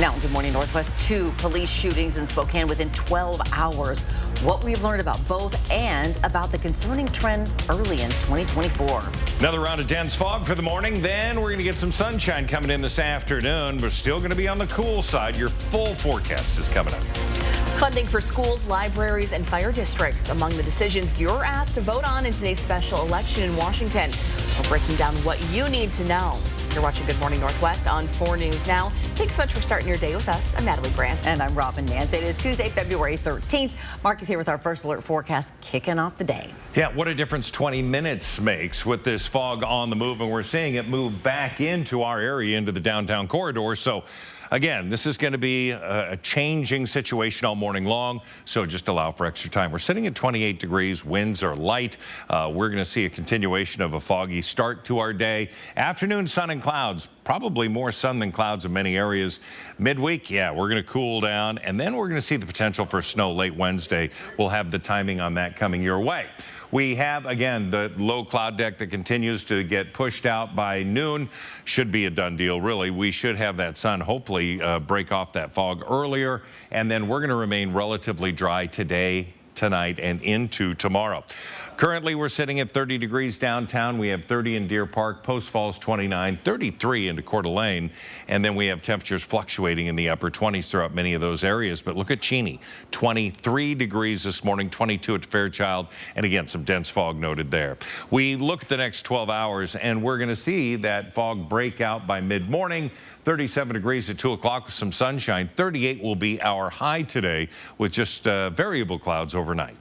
Now, Good Morning Northwest, 2 police shootings in Spokane within 12 hours. What we've learned about both and about the concerning trend early in 2024. Another round of dense fog for the morning. Then we're going to get some sunshine coming in this afternoon. We're still going to be on the cool side. Your full forecast is coming up. Funding for schools, libraries, and fire districts among the decisions you're asked to vote on in today's special election in Washington. We're breaking down what you need to know. You're watching Good Morning Northwest on 4 News Now. Thanks so much for starting your day with us. I'm Natalie Grant. And I'm Robin Nance. It is Tuesday, February 13th. Mark is here with our first alert forecast kicking off the day. Yeah, what a difference 20 minutes makes with this fog on the move. And we're seeing it move back into our area, into the downtown corridor. So again, this is going to be a changing situation all morning long, so just allow for extra time. We're sitting at 28 degrees. Winds are light. We're going to see a continuation of a foggy start to our day. Afternoon sun and clouds, probably more sun than clouds in many areas. Midweek, yeah, we're going to cool down, and then we're going to see the potential for snow late Wednesday. We'll have the timing on that coming your way. We have, again, the low cloud deck that continues to get pushed out by noon. Should be a done deal, really. We should have that sun hopefully break off that fog earlier, and then we're going to remain relatively dry today, tonight, and into tomorrow. Currently, we're sitting at 30 degrees downtown. We have 30 in Deer Park, Post Falls 29, 33 into Coeur d'Alene, and then we have temperatures fluctuating in the upper 20s throughout many of those areas. But look at Cheney, 23 degrees this morning, 22 at Fairchild, and again, some dense fog noted there. We look at the next 12 hours, and we're going to see that fog break out by mid-morning. 37 degrees at 2 o'clock with some sunshine. 38 will be our high today with just variable clouds overnight.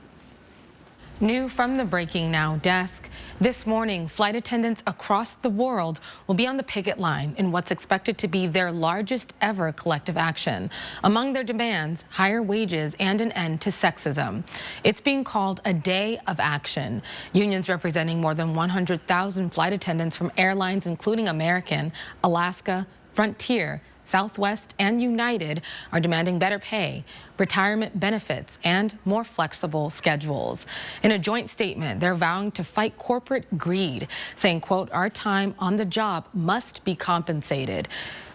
New from the Breaking Now desk. This morning, flight attendants across the world will be on the picket line in what's expected to be their largest ever collective action. Among their demands, higher wages and an end to sexism. It's being called a day of action. Unions representing more than 100,000 flight attendants from airlines including American, Alaska, Frontier, Southwest, and United are demanding better pay, retirement benefits, and more flexible schedules. In a joint statement, they're vowing to fight corporate greed, saying, quote, "Our time on the job must be compensated.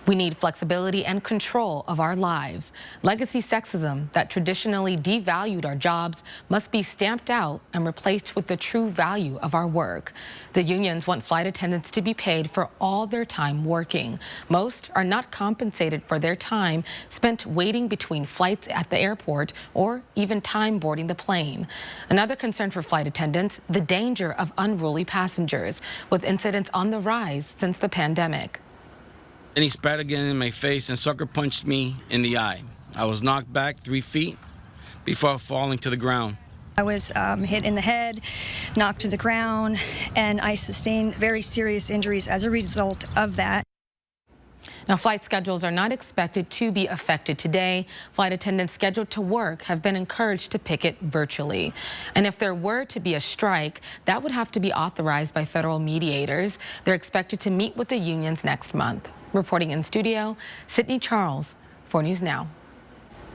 We need flexibility and control of our lives. Legacy sexism that traditionally devalued our jobs must be stamped out and replaced with the true value of our work." The unions want flight attendants to be paid for all their time working. Most are not compensated for their time spent waiting between flights at the airport or even time boarding the plane. Another concern for flight attendants, the danger of unruly passengers, with incidents on the rise since the pandemic. Then he spat again in my face and sucker punched me in the eye. I was knocked back 3 feet before falling to the ground. I was hit in the head, knocked to the ground, and I sustained very serious injuries as a result of that. Now, flight schedules are not expected to be affected today. Flight attendants scheduled to work have been encouraged to picket virtually. And if there were to be a strike, that would have to be authorized by federal mediators. They're expected to meet with the unions next month. Reporting in studio, Sydney Charles, 4 News Now.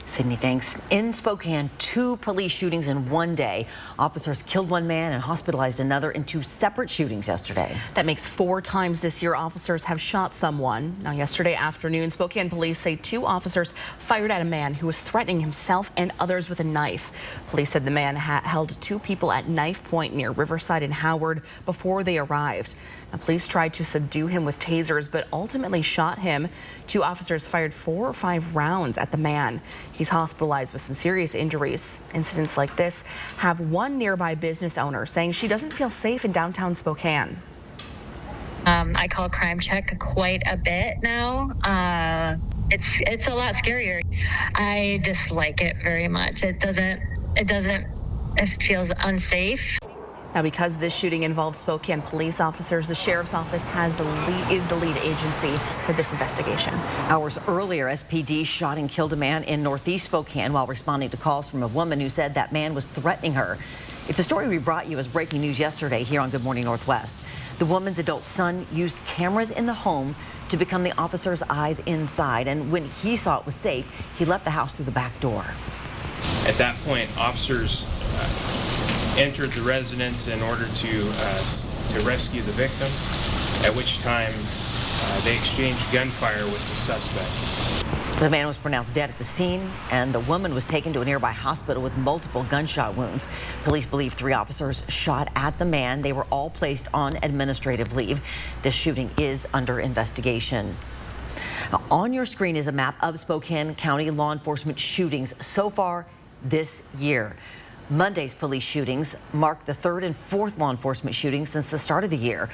Sydney, thanks. In Spokane, 2 police shootings in one day. Officers killed 1 man and hospitalized another in 2 separate shootings yesterday. That makes 4 times this year officers have shot someone. Now, yesterday afternoon, Spokane police say 2 officers fired at a man who was threatening himself and others with a knife. Police said the man held 2 people at knife point near Riverside and Howard before they arrived. Now, police tried to subdue him with tasers, but ultimately shot him. 2 officers fired 4 or 5 rounds at the man. He's hospitalized with some serious injuries. Incidents like this have one nearby business owner saying she doesn't feel safe in downtown Spokane. I call Crime Check quite a bit now. It's a lot scarier. I dislike it very much. It feels unsafe. Now, because this shooting involved Spokane police officers, the sheriff's office is the lead agency for this investigation. Hours earlier, SPD shot and killed a man in northeast Spokane while responding to calls from a woman who said that man was threatening her. It's a story we brought you as breaking news yesterday here on Good Morning Northwest. The woman's adult son used cameras in the home to become the officer's eyes inside, and when he saw it was safe, he left the house through the back door. At that point, officers entered the residence in order to rescue the victim, at which time they exchanged gunfire with the suspect. The man was pronounced dead at the scene, and the woman was taken to a nearby hospital with multiple gunshot wounds. Police believe 3 officers shot at the man. They were all placed on administrative leave. This shooting is under investigation. Now, on your screen is a map of Spokane County law enforcement shootings so far this year. Monday's police shootings mark the 3rd and 4th law enforcement shootings since the start of the year.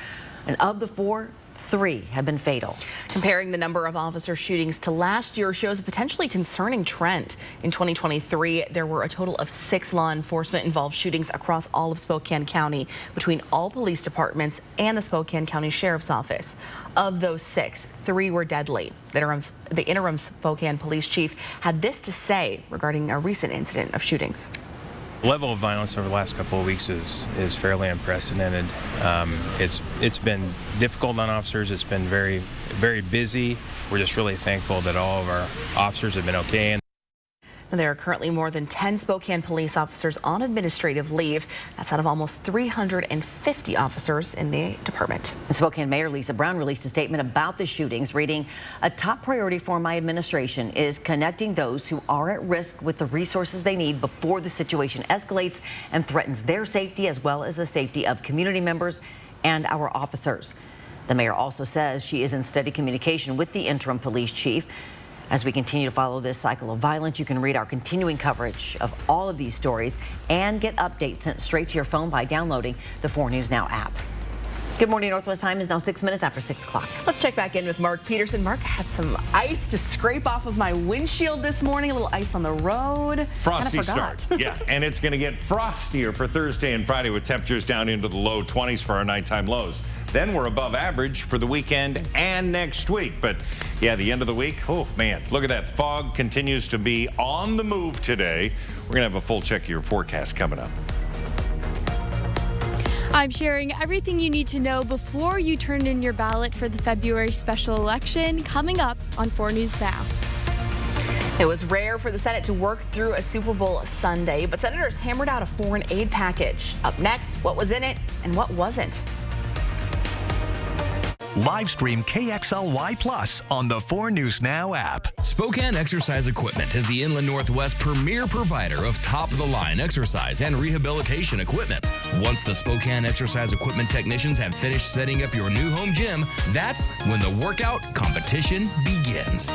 And of the 4, 3 have been fatal. Comparing the number of officer shootings to last year shows a potentially concerning trend. In 2023, there were a total of 6 law enforcement involved shootings across all of Spokane County between all police departments and the Spokane County Sheriff's Office. Of those 6, 3 were deadly. The interim Spokane police chief had this to say regarding a recent incident of shootings. The level of violence over the last couple of weeks is fairly unprecedented. It's been difficult on officers. It's been very, very busy. We're just really thankful that all of our officers have been okay. There are currently more than 10 Spokane police officers on administrative leave. That's out of almost 350 officers in the department. Spokane Mayor Lisa Brown released a statement about the shootings, reading, "A top priority for my administration is connecting those who are at risk with the resources they need before the situation escalates and threatens their safety as well as the safety of community members and our officers." The mayor also says she is in steady communication with the interim police chief. As we continue to follow this cycle of violence, you can read our continuing coverage of all of these stories and get updates sent straight to your phone by downloading the 4 News Now app. Good morning, Northwest time is now 6 minutes after 6 o'clock. Let's check back in with Mark Peterson. Mark, had some ice to scrape off of my windshield this morning, a little ice on the road. Frosty start. Yeah, and it's going to get frostier for Thursday and Friday with temperatures down into the low 20s for our nighttime lows. Then we're above average for the weekend and next week. But yeah, the end of the week, oh man, look at that. Fog continues to be on the move today. We're going to have a full check of your forecast coming up. I'm sharing everything you need to know before you turn in your ballot for the February special election, coming up on 4 News Now. It was rare for the Senate to work through a Super Bowl Sunday, but senators hammered out a foreign aid package. Up next, what was in it and what wasn't. Live stream KXLY Plus on the 4 News Now app. Spokane Exercise Equipment is the Inland Northwest premier provider of top-of-the-line exercise and rehabilitation equipment. Once the Spokane Exercise Equipment technicians have finished setting up your new home gym, that's when the workout competition begins.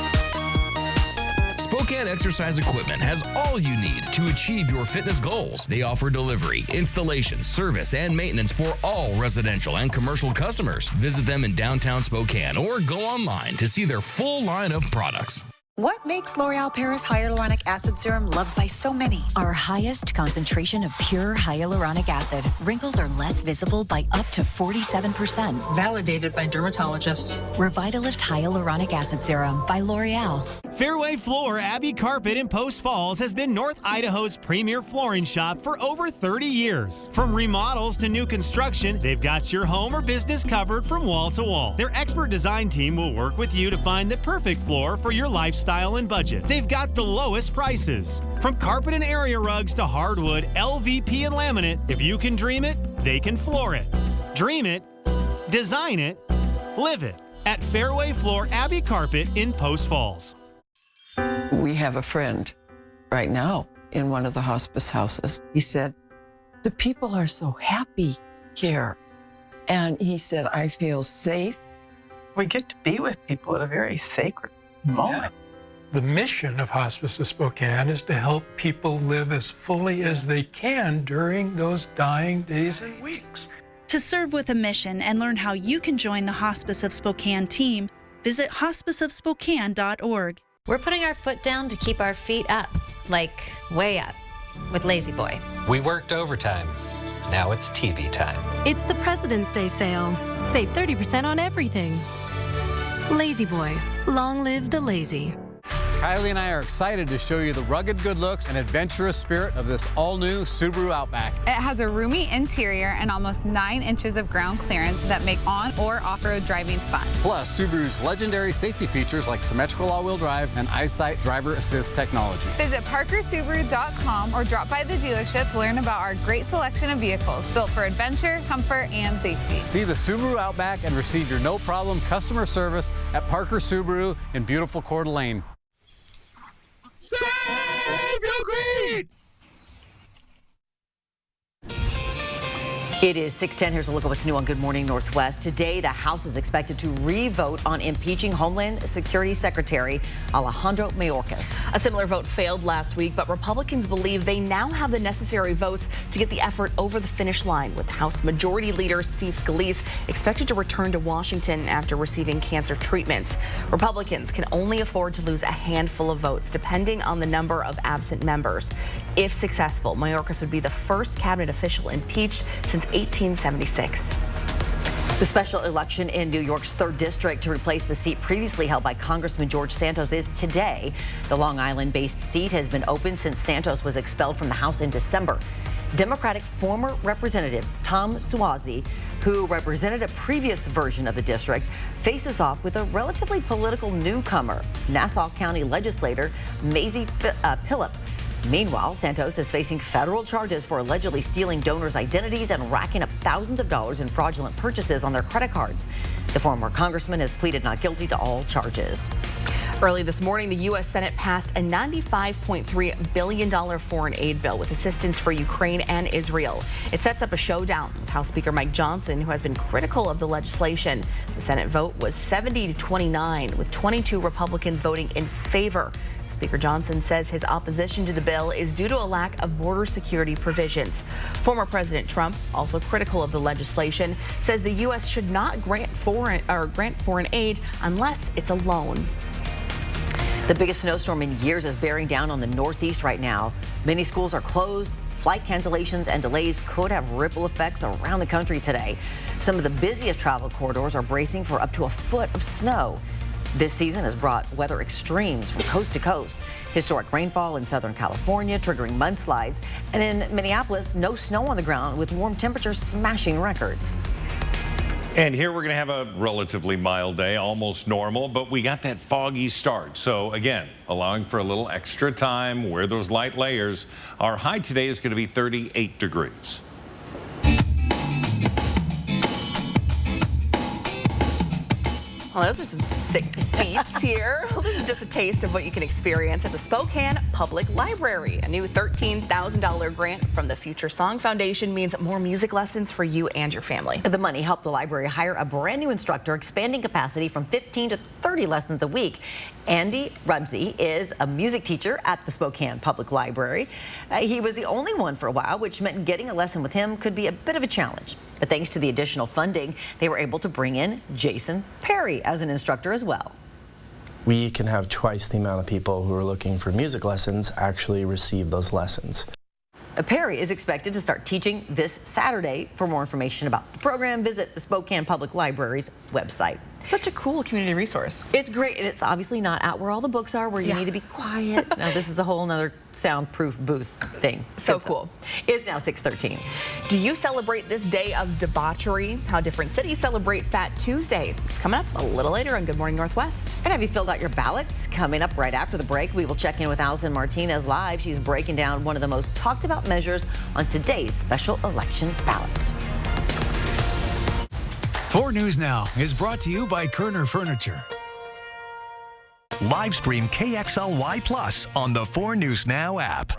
Spokane Exercise Equipment has all you need to achieve your fitness goals. They offer delivery, installation, service, and maintenance for all residential and commercial customers. Visit them in downtown Spokane or go online to see their full line of products. What makes L'Oreal Paris Hyaluronic Acid Serum loved by so many? Our highest concentration of pure hyaluronic acid. Wrinkles are less visible by up to 47%. Validated by dermatologists. Revitalift Hyaluronic Acid Serum by L'Oreal. Fairway Floor Abbey Carpet in Post Falls has been North Idaho's premier flooring shop for over 30 years. From remodels to new construction, they've got your home or business covered from wall to wall. Their expert design team will work with you to find the perfect floor for your lifestyle and budget. They've got the lowest prices. From carpet and area rugs to hardwood, LVP and laminate, if you can dream it, they can floor it. Dream it, design it, live it at Fairway Floor Abbey Carpet in Post Falls. We have a friend right now in one of the hospice houses. He said, the people are so happy here. And he said, I feel safe. We get to be with people at a very sacred moment. The mission of Hospice of Spokane is to help people live as fully as they can during those dying days and weeks. To serve with a mission and learn how you can join the Hospice of Spokane team, visit hospiceofspokane.org. We're putting our foot down to keep our feet up, like way up, with Lazy Boy. We worked overtime. Now it's TV time. It's the President's Day sale. Save 30% on everything. Lazy Boy. Long live the lazy. Kylie and I are excited to show you the rugged good looks and adventurous spirit of this all-new Subaru Outback. It has a roomy interior and almost 9 inches of ground clearance that make on- or off-road driving fun. Plus, Subaru's legendary safety features like symmetrical all-wheel drive and EyeSight driver assist technology. Visit parkersubaru.com or drop by the dealership to learn about our great selection of vehicles built for adventure, comfort, and safety. See the Subaru Outback and receive your no-problem customer service at Parker Subaru in beautiful Coeur d'Alene. Save your greed! It is 6:10. Here's a look at what's new on Good Morning Northwest. Today, the House is expected to re-vote on impeaching Homeland Security Secretary Alejandro Mayorkas. A similar vote failed last week, but Republicans believe they now have the necessary votes to get the effort over the finish line, with House Majority Leader Steve Scalise expected to return to Washington after receiving cancer treatments. Republicans can only afford to lose a handful of votes, depending on the number of absent members. If successful, Mayorkas would be the first cabinet official impeached since 1876. The special election in New York's 3rd District to replace the seat previously held by Congressman George Santos is today. The Long Island-based seat has been open since Santos was expelled from the House in December. Democratic former Representative Tom Suozzi, who represented a previous version of the district, faces off with a relatively political newcomer, Nassau County legislator Mazie Pilip. Meanwhile, Santos is facing federal charges for allegedly stealing donors' identities and racking up thousands of dollars in fraudulent purchases on their credit cards. The former congressman has pleaded not guilty to all charges. Early this morning, the U.S. Senate passed a $95.3 billion foreign aid bill with assistance for Ukraine and Israel. It sets up a showdown with House Speaker Mike Johnson, who has been critical of the legislation. The Senate vote was 70-29, with 22 Republicans voting in favor. Speaker Johnson says his opposition to the bill is due to a lack of border security provisions. Former President Trump, also critical of the legislation, says the U.S. should not grant foreign aid unless it's a loan. The biggest snowstorm in years is bearing down on the Northeast right now. Many schools are closed. Flight cancellations and delays could have ripple effects around the country today. Some of the busiest travel corridors are bracing for up to a foot of snow. This season has brought weather extremes from coast to coast. Historic rainfall in Southern California triggering mudslides. And in Minneapolis, no snow on the ground with warm temperatures smashing records. And here we're going to have a relatively mild day, almost normal, but we got that foggy start. So again, allowing for a little extra time, wear those light layers. Our high today is going to be 38 degrees. Well, those are some sick beats here. This is just a taste of what you can experience at the Spokane Public Library. A new $13,000 grant from the Future Song Foundation means more music lessons for you and your family. The money helped the library hire a brand new instructor, expanding capacity from 15 to 30 lessons a week. Andy Rumsey is a music teacher at the Spokane Public Library. He was the only one for a while, which meant getting a lesson with him could be a bit of a challenge. But thanks to the additional funding, they were able to bring in Jason Perry as an instructor as well. We can have twice the amount of people who are looking for music lessons actually receive those lessons. Perry is expected to start teaching this Saturday. For more information about the program, visit the Spokane Public Library's website. Such a cool community resource. It's great, and it's obviously not out where all the books are, where you need to be quiet. Now, this is a whole nother soundproof booth thing. So cool. It's now 6:13. Do you celebrate this day of debauchery? How different cities celebrate Fat Tuesday. It's coming up a little later on Good Morning Northwest. And have you filled out your ballots? Coming up right after the break, we will check in with Allison Martinez live. She's breaking down one of the most talked about measures on today's special election ballot. 4 News Now is brought to you by Kerner Furniture. Live stream KXLY Plus on the 4 News Now app.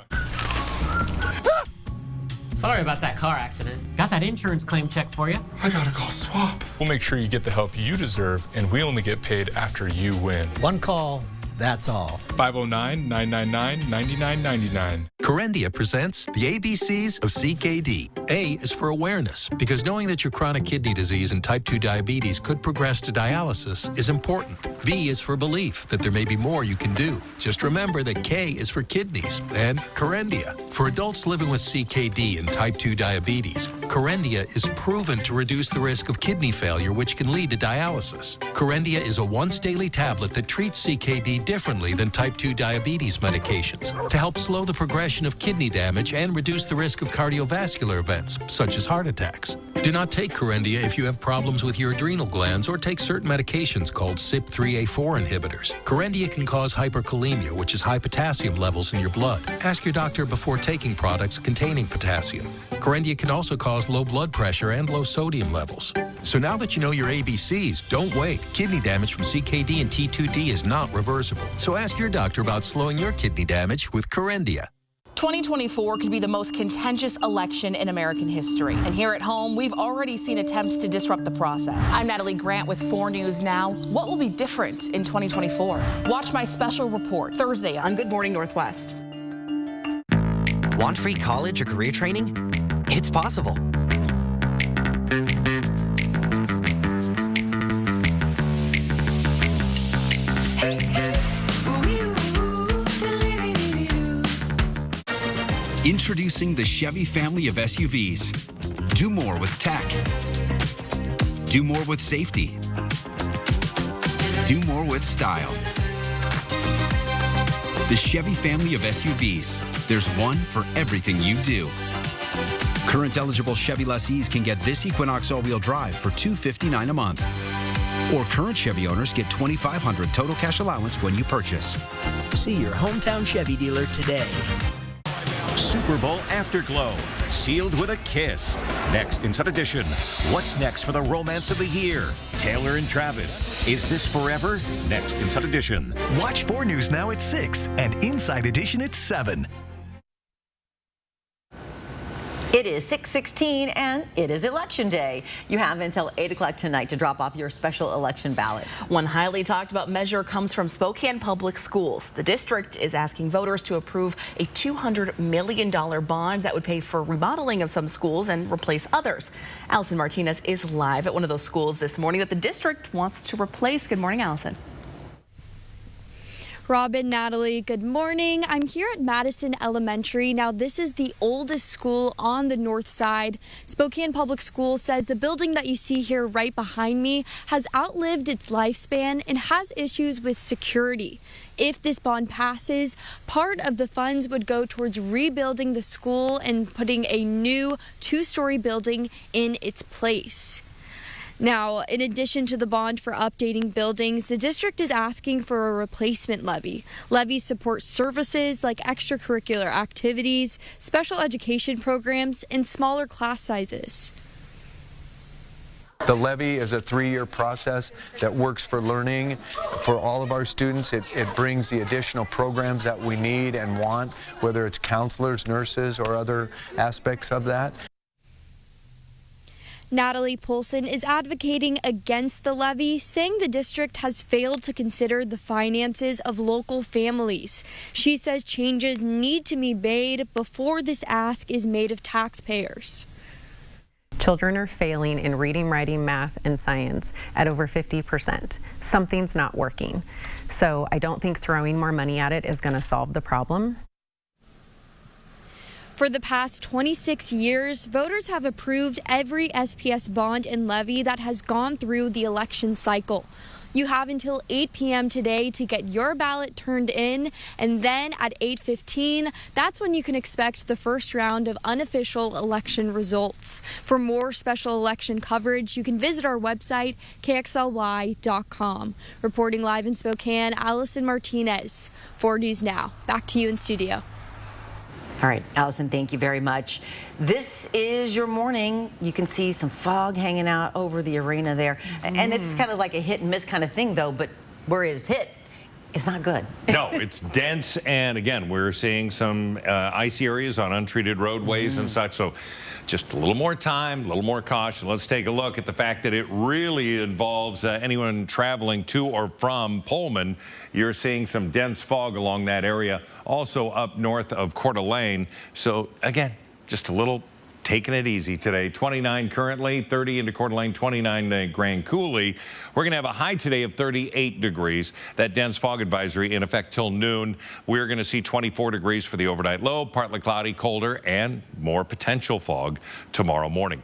Sorry about that car accident. Got that insurance claim check for you. I gotta call Swap. We'll make sure you get the help you deserve, and we only get paid after you win. One call, that's all. 509-999-9999. Corendia presents the ABCs of CKD. A is for awareness, because knowing that your chronic kidney disease and type 2 diabetes could progress to dialysis is important. B is for belief that there may be more you can do. Just remember that K is for kidneys and Corendia. For adults living with CKD and type 2 diabetes, Corendia is proven to reduce the risk of kidney failure, which can lead to dialysis. Corendia is a once-daily tablet that treats CKD differently than type 2 diabetes medications to help slow the progression of kidney damage and reduce the risk of cardiovascular events, such as heart attacks. Do not take Corendia if you have problems with your adrenal glands or take certain medications called CYP3A4 inhibitors. Corendia can cause hyperkalemia, which is high potassium levels in your blood. Ask your doctor before taking products containing potassium. Corendia can also cause low blood pressure and low sodium levels. So now that you know your ABCs, don't wait. Kidney damage from CKD and T2D is not reversible. So ask your doctor about slowing your kidney damage with Kerendia. 2024 could be the most contentious election in American history. And here at home, we've already seen attempts to disrupt the process. I'm Natalie Grant with 4 News Now. What will be different in 2024? Watch my special report Thursday on Good Morning Northwest. Want free college or career training? It's possible. Introducing the Chevy family of SUVs. Do more with tech. Do more with safety. Do more with style. The Chevy family of SUVs. There's one for everything you do. Current eligible Chevy lessees can get this Equinox all-wheel drive for $259 a month. Or current Chevy owners get $2,500 total cash allowance when you purchase. See your hometown Chevy dealer today. Super Bowl Afterglow, sealed with a kiss. Next, Inside Edition, what's next for the romance of the year? Taylor and Travis, is this forever? Next, Inside Edition. Watch 4 News Now at 6 and Inside Edition at 7. It is 6:16 and it is Election Day. You have until 8 o'clock tonight to drop off your special election ballot. One highly talked about measure comes from Spokane Public Schools. The district is asking voters to approve a $200 million bond that would pay for remodeling of some schools and replace others. Allison Martinez is live at one of those schools this morning that the district wants to replace. Good morning, Allison. Robin, Natalie, good morning. I'm here at Madison Elementary. Now, this is the oldest school on the north side. Spokane Public Schools says the building that you see here right behind me has outlived its lifespan and has issues with security. If this bond passes, part of the funds would go towards rebuilding the school and putting a new 2-story building in its place. Now, in addition to the bond for updating buildings, the district is asking for a replacement levy. Levies support services like extracurricular activities, special education programs, and smaller class sizes. The levy is a 3-year process that works for learning for all of our students. It brings the additional programs that we need and want, whether it's counselors, nurses, or other aspects of that. Natalie Polson is advocating against the levy, saying the district has failed to consider the finances of local families. She says changes need to be made before this ask is made of taxpayers. Children are failing in reading, writing, math, and science at over 50%. Something's not working. So I don't think throwing more money at it is going to solve the problem. For the past 26 years, voters have approved every SPS bond and levy that has gone through the election cycle. You have until 8 p.m. today to get your ballot turned in, and then at 8:15, that's when you can expect the first round of unofficial election results. For more special election coverage, you can visit our website, KXLY.com. Reporting live in Spokane, Allison Martinez, 4 News Now. Back to you in studio. All right, Allison, thank you very much. This is your morning. You can see some fog hanging out over the arena there. And it's kind of like a hit and miss kind of thing, though, but where it is hit, it's not good. No, it's dense. And again, we're seeing some icy areas on untreated roadways and such. So just a little more time, a little more caution. Let's take a look at the fact that it really involves anyone traveling to or from Pullman. You're seeing some dense fog along that area, also up north of Coeur d'Alene. So again, just a little taking it easy today. 29 currently, 30 into Coeur d'Alene, 29 Grand Coulee. We're going to have a high today of 38 degrees. That dense fog advisory in effect till noon. We're going to see 24 degrees for the overnight low, partly cloudy, colder, and more potential fog tomorrow morning.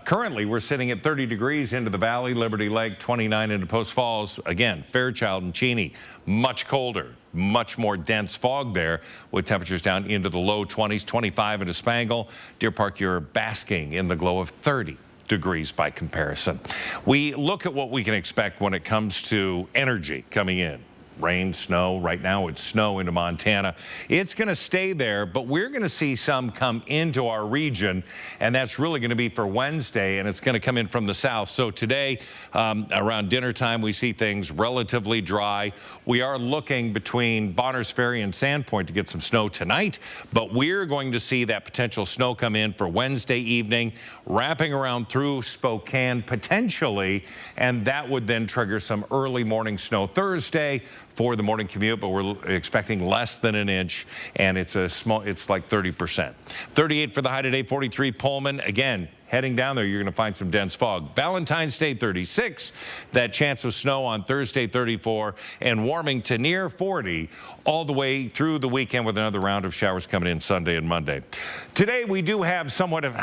Currently, we're sitting at 30 degrees into the valley, Liberty Lake, 29 into Post Falls. Again, Fairchild and Cheney, much colder. Much more dense fog there with temperatures down into the low 20s, 25 into Spangle. Deer Park, you're basking in the glow of 30 degrees by comparison. We look at what we can expect when it comes to energy coming in. rain, snow. Right now it's snow into Montana. It's going to stay there, but we're going to see some come into our region, and that's really going to be for Wednesday, and it's going to come in from the south. So today, around dinner time, we see things relatively dry. We are looking between Bonners Ferry and Sandpoint to get some snow tonight, but we're going to see that potential snow come in for Wednesday evening, wrapping around through Spokane potentially, and that would then trigger some early morning snow Thursday for the morning commute, but we're expecting less than an inch, and it's like 30%. 38 for the high today, 43 Pullman. Again, heading down there, you're going to find some dense fog. Valentine's Day, 36. That chance of snow on Thursday, 34. And warming to near 40 all the way through the weekend with another round of showers coming in Sunday and Monday. Today, we do have somewhat of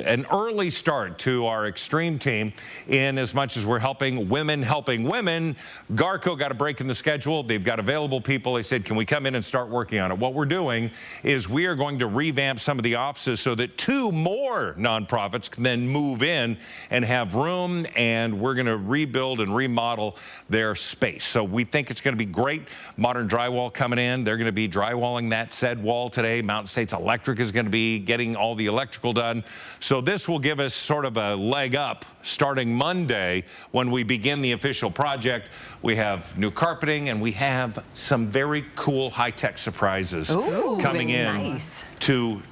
an early start to our extreme team in as much as we're helping women. Garco got a break in the schedule. They've got available people. They said, can we come in and start working on it? What we're doing is we are going to revamp some of the offices so that 2 more nonprofits can then move in and have room, and we're going to rebuild and remodel their space. So we think it's going to be great. Modern Drywall coming in. They're going to be drywalling that said wall today. Mountain States Electric is going to be getting all the electrical done. So this will give us sort of a leg up starting Monday when we begin the official project. We have new carpeting, and we have some very cool high-tech surprises coming in to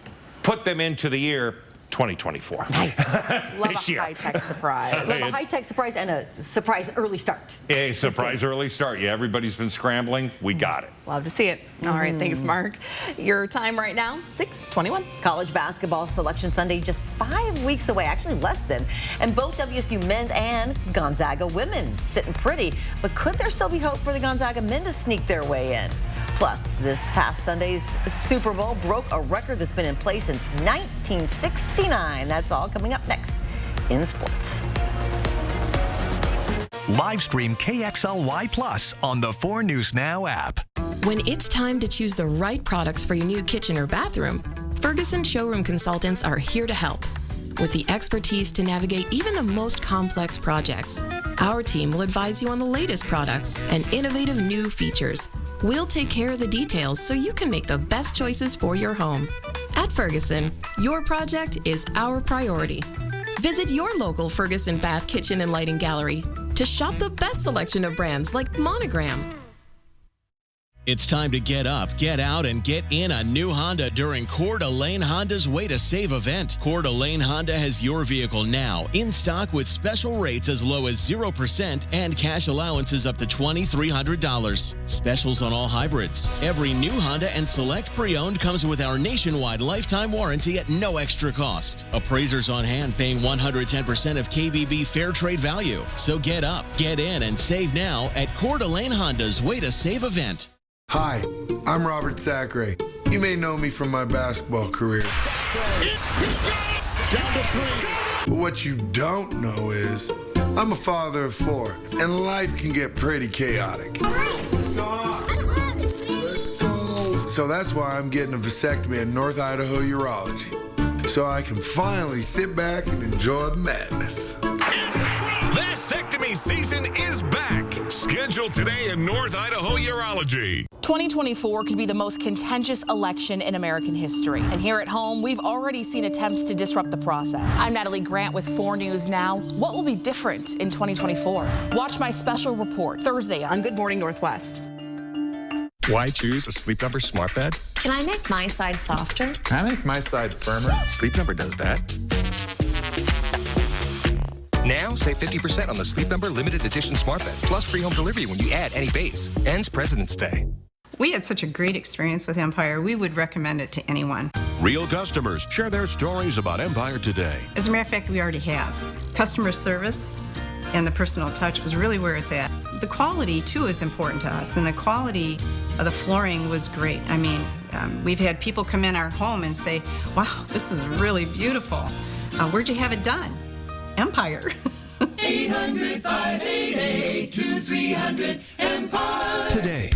put them into the year 2024. Nice. Love a high-tech surprise. Love a high-tech surprise and a surprise early start. A surprise early start. Yeah, everybody's been scrambling. We got it. Love to see it. All right, thanks, Mark. Your time right now, 6:21. College basketball selection Sunday just 5 weeks away, actually less than. And both WSU men's and Gonzaga women sitting pretty. But could there still be hope for the Gonzaga men to sneak their way in? Plus, this past Sunday's Super Bowl broke a record that's been in place since 1969. That's all coming up next in sports. Live stream KXLY Plus on the 4 News Now app. When it's time to choose the right products for your new kitchen or bathroom, Ferguson Showroom Consultants are here to help. With the expertise to navigate even the most complex projects, our team will advise you on the latest products and innovative new features. We'll take care of the details so you can make the best choices for your home. At Ferguson, your project is our priority. Visit your local Ferguson Bath Kitchen and Lighting Gallery to shop the best selection of brands like Monogram. It's time to get up, get out, and get in a new Honda during Coeur d'Alene Honda's Way to Save event. Coeur d'Alene Honda has your vehicle now in stock with special rates as low as 0% and cash allowances up to $2,300. Specials on all hybrids. Every new Honda and select pre-owned comes with our nationwide lifetime warranty at no extra cost. Appraisers on hand paying 110% of KBB fair trade value. So get up, get in, and save now at Coeur d'Alene Honda's Way to Save event. Hi, I'm Robert Sacre. You may know me from my basketball career. But what you don't know is I'm a father of 4, and life can get pretty chaotic. So that's why I'm getting a vasectomy at North Idaho Urology, so I can finally sit back and enjoy the madness. Vasectomy season is back. Scheduled today in North Idaho Urology. 2024 could be the most contentious election in American history. And here at home, we've already seen attempts to disrupt the process. I'm Natalie Grant with 4 News Now. What will be different in 2024? Watch my special report Thursday on Good Morning Northwest. Why choose a Sleep Number smart bed? Can I make my side softer? Can I make my side firmer? Sleep Number does that. Now, save 50% on the Sleep Number limited edition smart bed, plus free home delivery when you add any base. Ends President's Day. We had such a great experience with Empire, we would recommend it to anyone. Real customers share their stories about Empire today. As a matter of fact, we already have. Customer service and the personal touch was really where it's at. The quality, too, is important to us, and the quality of the flooring was great. I mean, we've had people come in our home and say, wow, this is really beautiful. Where'd you have it done? Empire. 800-588-2300 Empire. Today.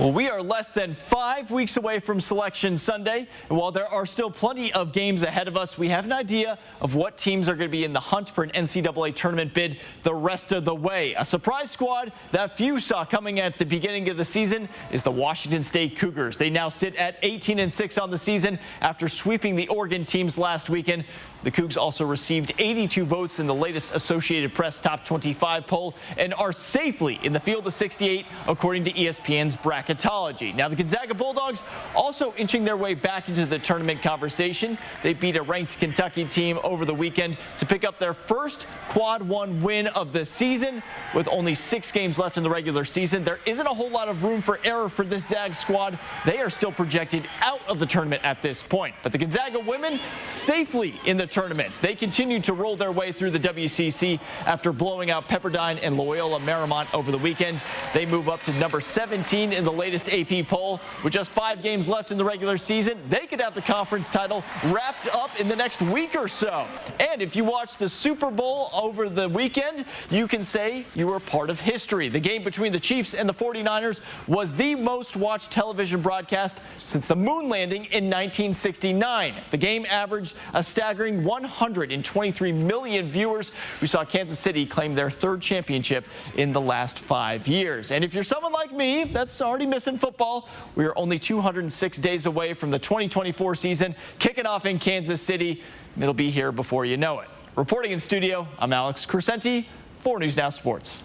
Well, we are less than 5 weeks away from Selection Sunday, and while there are still plenty of games ahead of us, we have an idea of what teams are going to be in the hunt for an NCAA tournament bid the rest of the way. A surprise squad that few saw coming at the beginning of the season is the Washington State Cougars. They now sit at 18-6 on the season after sweeping the Oregon teams last weekend. The Cougs also received 82 votes in the latest Associated Press Top 25 poll and are safely in the field of 68, according to ESPN's bracketology. Now, the Gonzaga Bulldogs also inching their way back into the tournament conversation. They beat a ranked Kentucky team over the weekend to pick up their first Quad 1 win of the season. With only 6 games left in the regular season, there isn't a whole lot of room for error for this Zag squad. They are still projected out of the tournament at this point. But the Gonzaga women safely in the tournament. They continue to roll their way through the WCC after blowing out Pepperdine and Loyola Marymount over the weekend. They move up to number 17 in the latest AP poll. With just 5 games left in the regular season, they could have the conference title wrapped up in the next week or so. And if you watched the Super Bowl over the weekend, you can say you were part of history. The game between the Chiefs and the 49ers was the most watched television broadcast since the moon landing in 1969. The game averaged a staggering 123 million viewers who saw Kansas City claim their 3rd championship in the last 5 years. And if you're someone like me that's already missing football, we are only 206 days away from the 2024 season kicking off in Kansas City. It'll be here before you know it. Reporting in studio, I'm Alex Crescenti, 4 News Now Sports.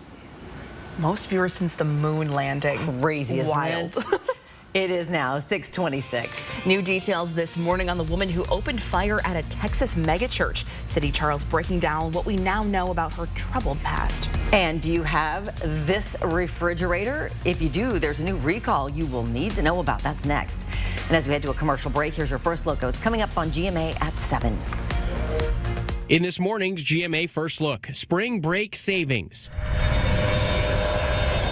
Most viewers since the moon landing. Crazy, isn't Wild. it? It is now 6:26. New details this morning on the woman who opened fire at a Texas megachurch. City Charles breaking down what we now know about her troubled past. And do you have this refrigerator? If you do, there's a new recall you will need to know about. That's next. And as we head to a commercial break, here's your first look. It's coming up on GMA at 7. In this morning's GMA First Look, spring break savings.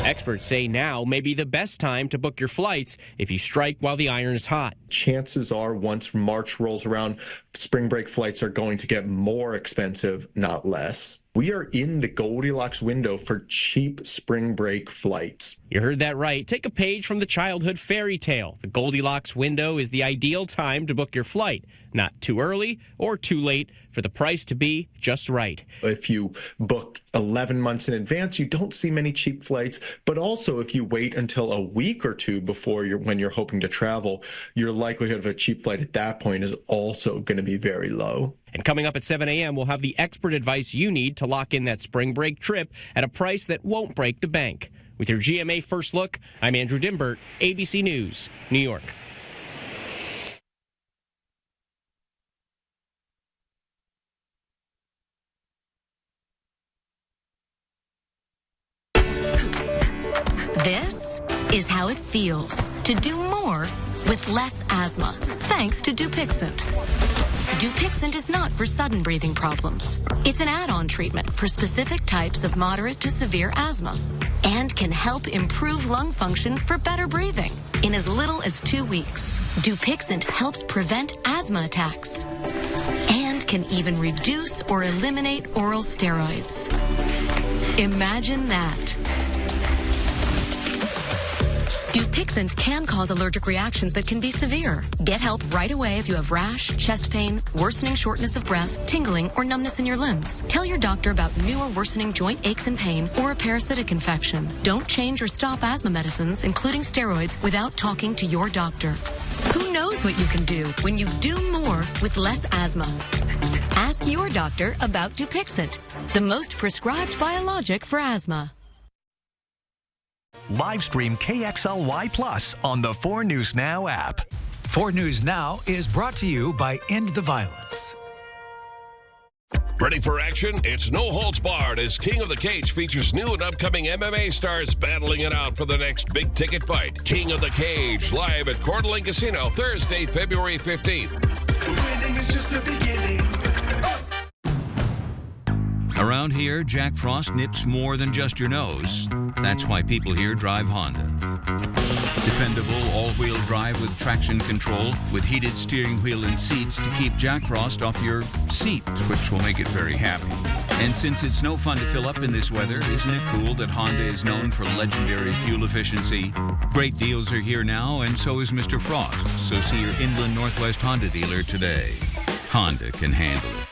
Experts say now may be the best time to book your flights if you strike while the iron is hot. Chances are once March rolls around, spring break flights are going to get more expensive, not less. We are in the Goldilocks window for cheap spring break flights. You heard that right. Take a page from the childhood fairy tale. The Goldilocks window is the ideal time to book your flight. Not too early or too late for the price to be just right. If you book 11 months in advance, you don't see many cheap flights. But also if you wait until a week or two before when you're hoping to travel, your likelihood of a cheap flight at that point is also going to be very low. And coming up at 7 a.m., we'll have the expert advice you need to lock in that spring break trip at a price that won't break the bank. With your GMA First Look, I'm Andrew Dimbert, ABC News, New York. This is how it feels to do more with less asthma, thanks to Dupixent. Dupixent is not for sudden breathing problems. It's an add-on treatment for specific types of moderate to severe asthma and can help improve lung function for better breathing in as little as 2 weeks. Dupixent helps prevent asthma attacks and can even reduce or eliminate oral steroids. Imagine that. Dupixent can cause allergic reactions that can be severe. Get help right away if you have rash, chest pain, worsening shortness of breath, tingling, or numbness in your limbs. Tell your doctor about new or worsening joint aches and pain or a parasitic infection. Don't change or stop asthma medicines, including steroids, without talking to your doctor. Who knows what you can do when you do more with less asthma? Ask your doctor about Dupixent, the most prescribed biologic for asthma. Live stream KXLY Plus on the 4 News Now app. 4 News Now is brought to you by End the Violence. Ready for action? It's No Holds Barred as King of the Cage features new and upcoming MMA stars battling it out for the next big ticket fight. King of the Cage, live at Coeur d'Alene Casino, Thursday, February 15th. Winning is just the beginning. Around here, Jack Frost nips more than just your nose. That's why people here drive Honda. Dependable all-wheel drive with traction control, with heated steering wheel and seats to keep Jack Frost off your seat, which will make it very happy. And since it's no fun to fill up in this weather, isn't it cool that Honda is known for legendary fuel efficiency? Great deals are here now, and so is Mr. Frost. So see your Inland Northwest Honda dealer today. Honda can handle it.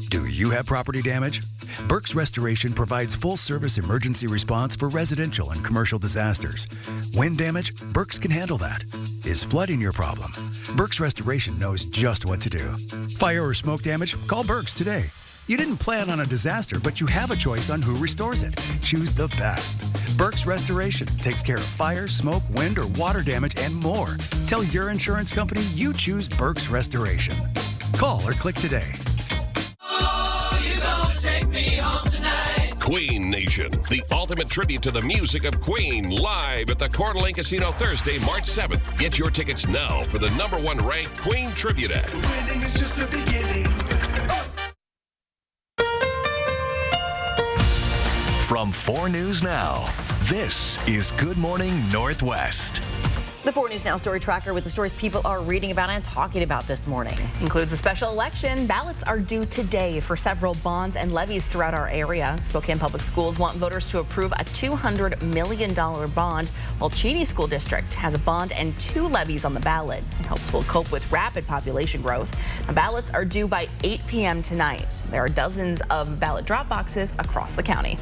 Do you have property damage? Burke's Restoration provides full-service emergency response for residential and commercial disasters. Wind damage? Burke's can handle that. Is flooding your problem? Burke's Restoration knows just what to do. Fire or smoke damage? Call Burke's today. You didn't plan on a disaster, but you have a choice on who restores it. Choose the best. Burke's Restoration takes care of fire, smoke, wind, or water damage and more. Tell your insurance company you choose Burke's Restoration. Call or click today. Queen Nation, the ultimate tribute to the music of Queen, live at the Coeur d'Alene Casino Thursday, March 7th. Get your tickets now for the #1 ranked Queen Tribute Act. Winning is just the beginning. From 4 News Now, this is Good Morning Northwest. The 4 News Now story tracker with the stories people are reading about and talking about this morning. Includes a special election. Ballots are due today for several bonds and levies throughout our area. Spokane Public Schools want voters to approve a $200 million bond, while Cheney School District has a bond and 2 levies on the ballot. It hopes will cope with rapid population growth. Now, ballots are due by 8 p.m. tonight. There are dozens of ballot drop boxes across the county.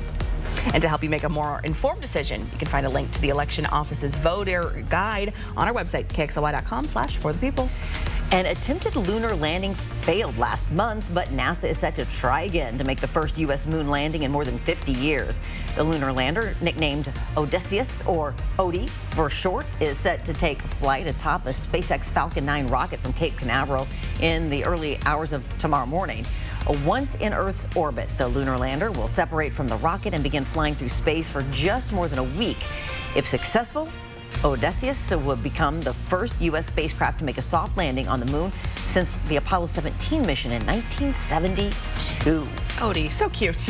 And to help you make a more informed decision, you can find a link to the election office's voter guide on our website, kxly.com/forthepeople. An attempted lunar landing failed last month, but NASA is set to try again to make the first U.S. moon landing in more than 50 years. The lunar lander, nicknamed Odysseus, or Odie for short, is set to take flight atop a SpaceX Falcon 9 rocket from Cape Canaveral in the early hours of tomorrow morning. Once in Earth's orbit, the lunar lander will separate from the rocket and begin flying through space for just more than a week. If successful, Odysseus will become the first U.S. spacecraft to make a soft landing on the moon since the Apollo 17 mission in 1972. Odie, so cute.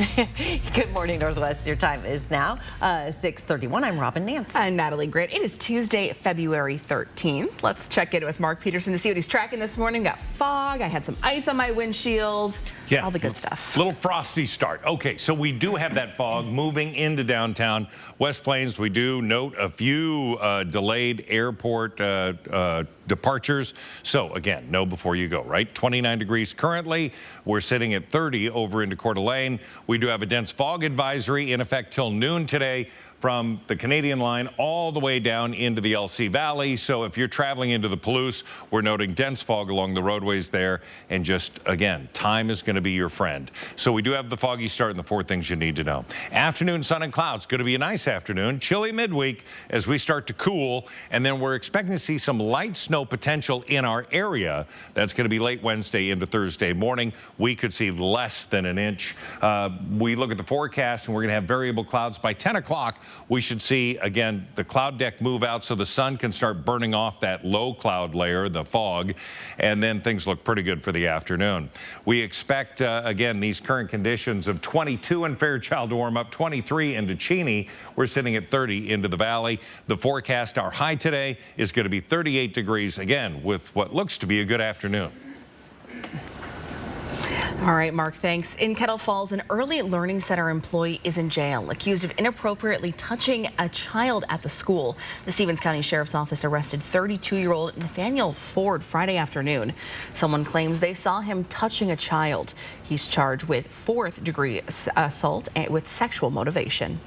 Good morning, Northwest. Your time is now 6:31. I'm Robin Nance. And Natalie Grant. It is Tuesday, February 13th. Let's check in with Mark Peterson to see what he's tracking this morning. Got fog. I had some ice on my windshield. Yeah, all the good stuff. Little frosty start. Okay, so we do have that fog moving into downtown West Plains. We do note a few delayed airport departures. So again, know before you go, right? 29 degrees currently. We're sitting at 30 over into Coeur d'Alene. We do have a dense fog advisory in effect till noon today from the Canadian line all the way down into the LC Valley. So if you're traveling into the Palouse, we're noting dense fog along the roadways there. And just, again, time is going to be your friend. So we do have the foggy start and the 4 things you need to know. Afternoon, sun and clouds. Going to be a nice afternoon. Chilly midweek as we start to cool. And then we're expecting to see some light snow potential in our area. That's going to be late Wednesday into Thursday morning. We could see less than an inch. We look at the forecast and we're going to have variable clouds by 10 o'clock. We should see, again, the cloud deck move out so the sun can start burning off that low cloud layer, the fog, and then things look pretty good for the afternoon. We expect, again, these current conditions of 22 in Fairchild to warm up, 23 into Cheney. We're sitting at 30 into the valley. The forecast, our high today is going to be 38 degrees, again, with what looks to be a good afternoon. All right, Mark, thanks. In Kettle Falls, an early learning center employee is in jail, accused of inappropriately touching a child at the school. The Stevens County Sheriff's Office arrested 32-year-old Nathaniel Ford Friday afternoon. Someone claims they saw him touching a child. He's charged with 4th-degree assault with sexual motivation.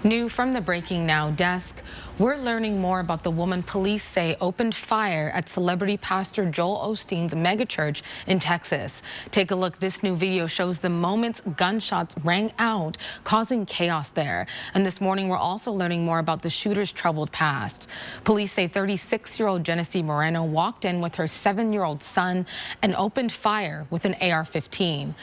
New from the Breaking Now desk, we're learning more about the woman police say opened fire at celebrity pastor Joel Osteen's megachurch in Texas. Take a look. This new video shows the moments gunshots rang out, causing chaos there. And this morning, we're also learning more about the shooter's troubled past. Police say 36-year-old Genesee Moreno walked in with her 7-year-old son and opened fire with an AR-15.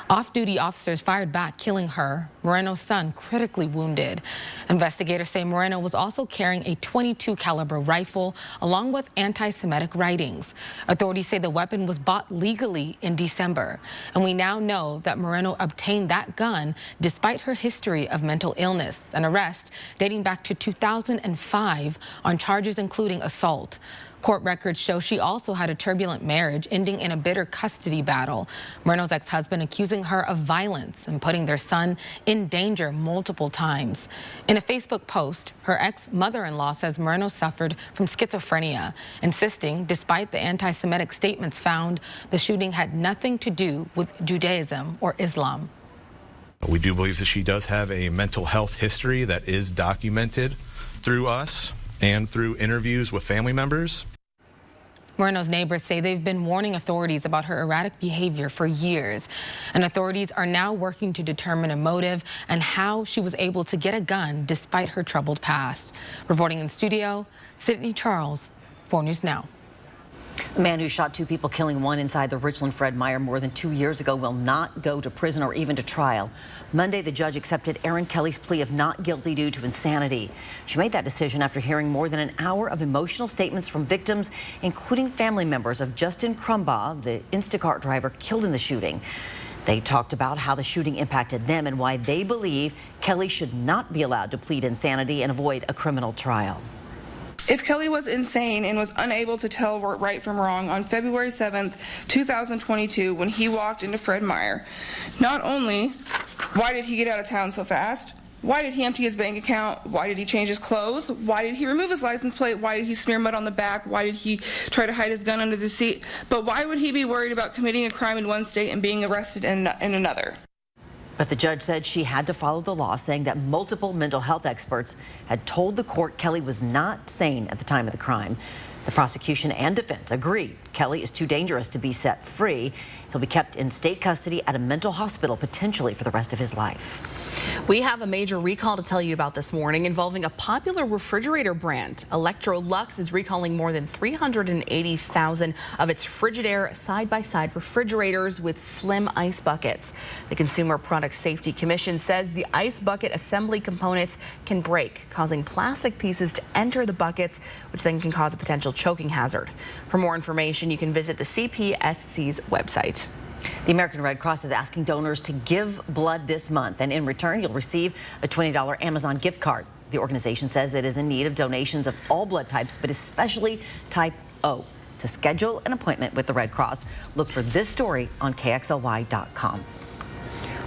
Off-duty officers fired back, killing her. Moreno's son critically wounded. Investigators say Moreno was also carrying a .22 caliber rifle along with anti-Semitic writings. Authorities say the weapon was bought legally in December. And we now know that Moreno obtained that gun despite her history of mental illness, an arrest dating back to 2005 on charges including assault. Court records show she also had a turbulent marriage, ending in a bitter custody battle. Moreno's ex-husband accusing her of violence and putting their son in danger multiple times. In a Facebook post, her ex-mother-in-law says Moreno suffered from schizophrenia, insisting, despite the anti-Semitic statements found, the shooting had nothing to do with Judaism or Islam. We do believe that she does have a mental health history that is documented through us and through interviews with family members. Moreno's neighbors say they've been warning authorities about her erratic behavior for years, and authorities are now working to determine a motive and how she was able to get a gun despite her troubled past. Reporting in studio, Sydney Charles, 4 News Now. A man who shot 2 people, killing 1 inside the Richland Fred Meyer more than 2 years ago, will not go to prison or even to trial. Monday, the judge accepted Aaron Kelly's plea of not guilty due to insanity. She made that decision after hearing more than an hour of emotional statements from victims, including family members of Justin Crumbaugh, the Instacart driver killed in the shooting. They talked about how the shooting impacted them and why they believe Kelly should not be allowed to plead insanity and avoid a criminal trial. If Kelly was insane and was unable to tell right from wrong on February 7th, 2022, when he walked into Fred Meyer, not only why did he get out of town so fast, why did he empty his bank account, why did he change his clothes, why did he remove his license plate, why did he smear mud on the back, why did he try to hide his gun under the seat, but why would he be worried about committing a crime in one state and being arrested in another? But the judge said she had to follow the law, saying that multiple mental health experts had told the court Kelly was not sane at the time of the crime. The prosecution and defense agreed Kelly is too dangerous to be set free. He'll be kept in state custody at a mental hospital, potentially for the rest of his life. We have a major recall to tell you about this morning involving a popular refrigerator brand. Electrolux is recalling more than 380,000 of its Frigidaire side-by-side refrigerators with slim ice buckets. The Consumer Product Safety Commission says the ice bucket assembly components can break, causing plastic pieces to enter the buckets, which then can cause a potential choking hazard. For more information, you can visit the CPSC's website. The American Red Cross is asking donors to give blood this month, and in return, you'll receive a $20 Amazon gift card. The organization says it is in need of donations of all blood types, but especially type O. To schedule an appointment with the Red Cross, look for this story on KXLY.com.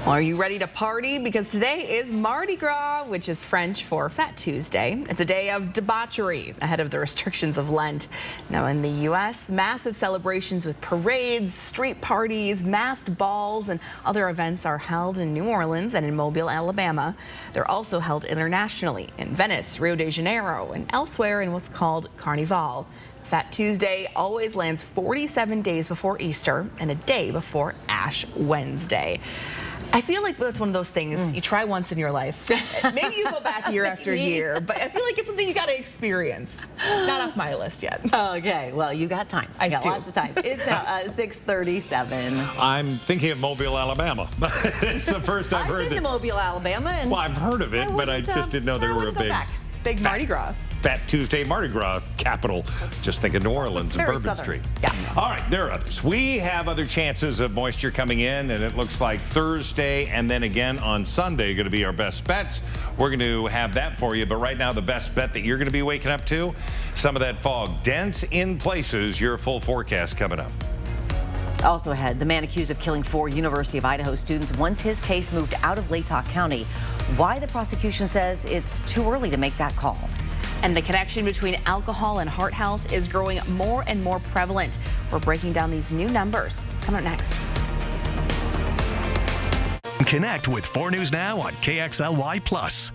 Well, are you ready to party? Because today is Mardi Gras, which is French for Fat Tuesday. It's a day of debauchery ahead of the restrictions of Lent. Now in the U.S., massive celebrations with parades, street parties, masked balls, and other events are held in New Orleans and in Mobile, Alabama. They're also held internationally in Venice, Rio de Janeiro, and elsewhere in what's called Carnival. Fat Tuesday always lands 47 days before Easter and a day before Ash Wednesday. I feel like that's one of those things you try once in your life. Maybe you go back year after year, but I feel like it's something you got to experience. Not off my list yet. Okay, well, you got time. I got lots of time. It's now 6:37. I'm thinking of Mobile, Alabama. It's the first I've heard been to Mobile, Alabama. And well, I've heard of it, but I just didn't know they were a big Mardi Gras. Fat Tuesday Mardi Gras capital. Just think of New Orleans and Bourbon Street. Yeah. All right, there are others. We have other chances of moisture coming in, and it looks like Thursday and then again on Sunday going to be our best bets. We're going to have that for you, but right now the best bet that you're going to be waking up to, some of that fog dense in places. Your full forecast coming up. Also ahead, the man accused of killing 4 University of Idaho students wants his case moved out of Latah County. Why the prosecution says it's too early to make that call. And the connection between alcohol and heart health is growing more and more prevalent. We're breaking down these new numbers. Coming up next. Connect with 4 News Now on KXLY+.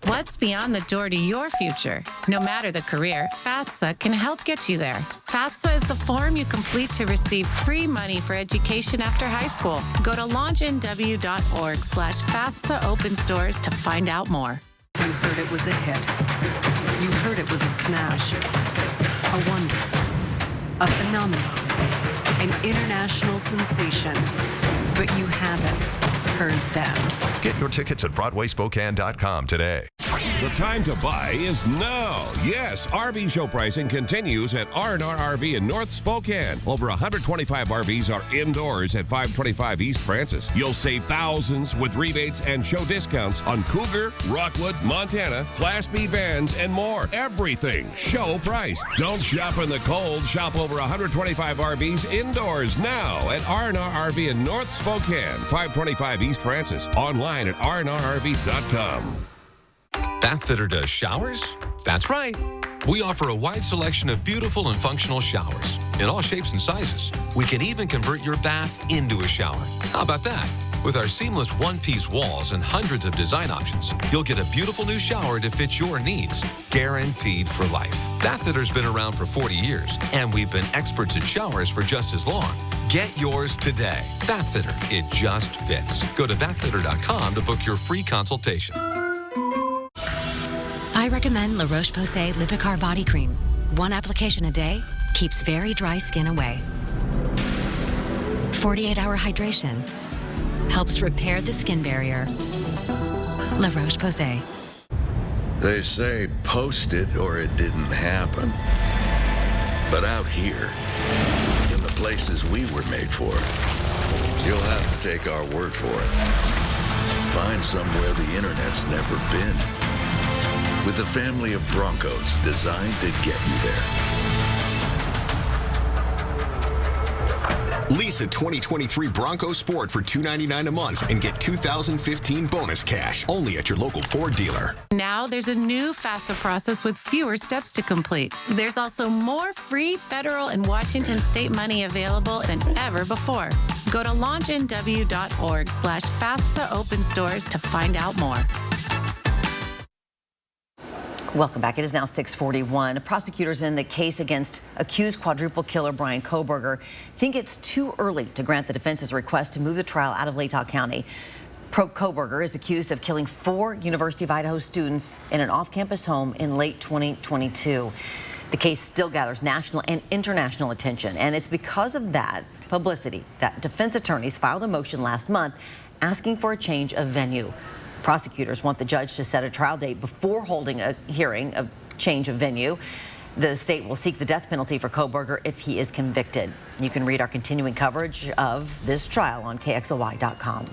What's beyond the door to your future? No matter the career, FAFSA can help get you there. FAFSA is the form you complete to receive free money for education after high school. Go to launchnw.org/FAFSA opens doors to find out more. You heard it was a hit. You heard it was a smash. A wonder. A phenomenon. An international sensation. But you haven't heard them. Get your tickets at BroadwaySpokane.com today. The time to buy is now. Yes, RV show pricing continues at R&R RV in North Spokane. Over 125 RVs are indoors at 525 East Francis. You'll save thousands with rebates and show discounts on Cougar, Rockwood, Montana, Class B vans, and more. Everything show priced. Don't shop in the cold. Shop over 125 RVs indoors now at R&R RV in North Spokane, 525 East Francis. Online at rnrrv.com. Bathfitter does showers? That's right. We offer a wide selection of beautiful and functional showers in all shapes and sizes. We can even convert your bath into a shower. How about that? With our seamless one-piece walls and hundreds of design options, you'll get a beautiful new shower to fit your needs, guaranteed for life. Bathfitter's been around for 40 years, and we've been experts at showers for just as long. Get yours today. Bathfitter, it just fits. Go to bathfitter.com to book your free consultation. I recommend La Roche-Posay Lipicar Body Cream. One application a day keeps very dry skin away. 48-hour hydration helps repair the skin barrier. La Roche-Posay. They say post it or it didn't happen. But out here, in the places we were made for, you'll have to take our word for it. Find somewhere the internet's never been. With a family of Broncos designed to get you there. Lease a 2023 Bronco Sport for $299 a month and get 2015 bonus cash only at your local Ford dealer. Now there's a new FAFSA process with fewer steps to complete. There's also more free federal and Washington state money available than ever before. Go to launchnw.org/FAFSA open stores to find out more. Welcome back. It is now 6:41. Prosecutors in the case against accused quadruple killer Bryan Kohberger think it's too early to grant the defense's request to move the trial out of Latah County. Kohberger is accused of killing 4 University of Idaho students in an off-campus home in late 2022. The case still gathers national and international attention, and it's because of that publicity that defense attorneys filed a motion last month asking for a change of venue. Prosecutors want the judge to set a trial date before holding a hearing of change of venue. The state will seek the death penalty for Kohberger if he is convicted. You can read our continuing coverage of this trial on KXLY.com.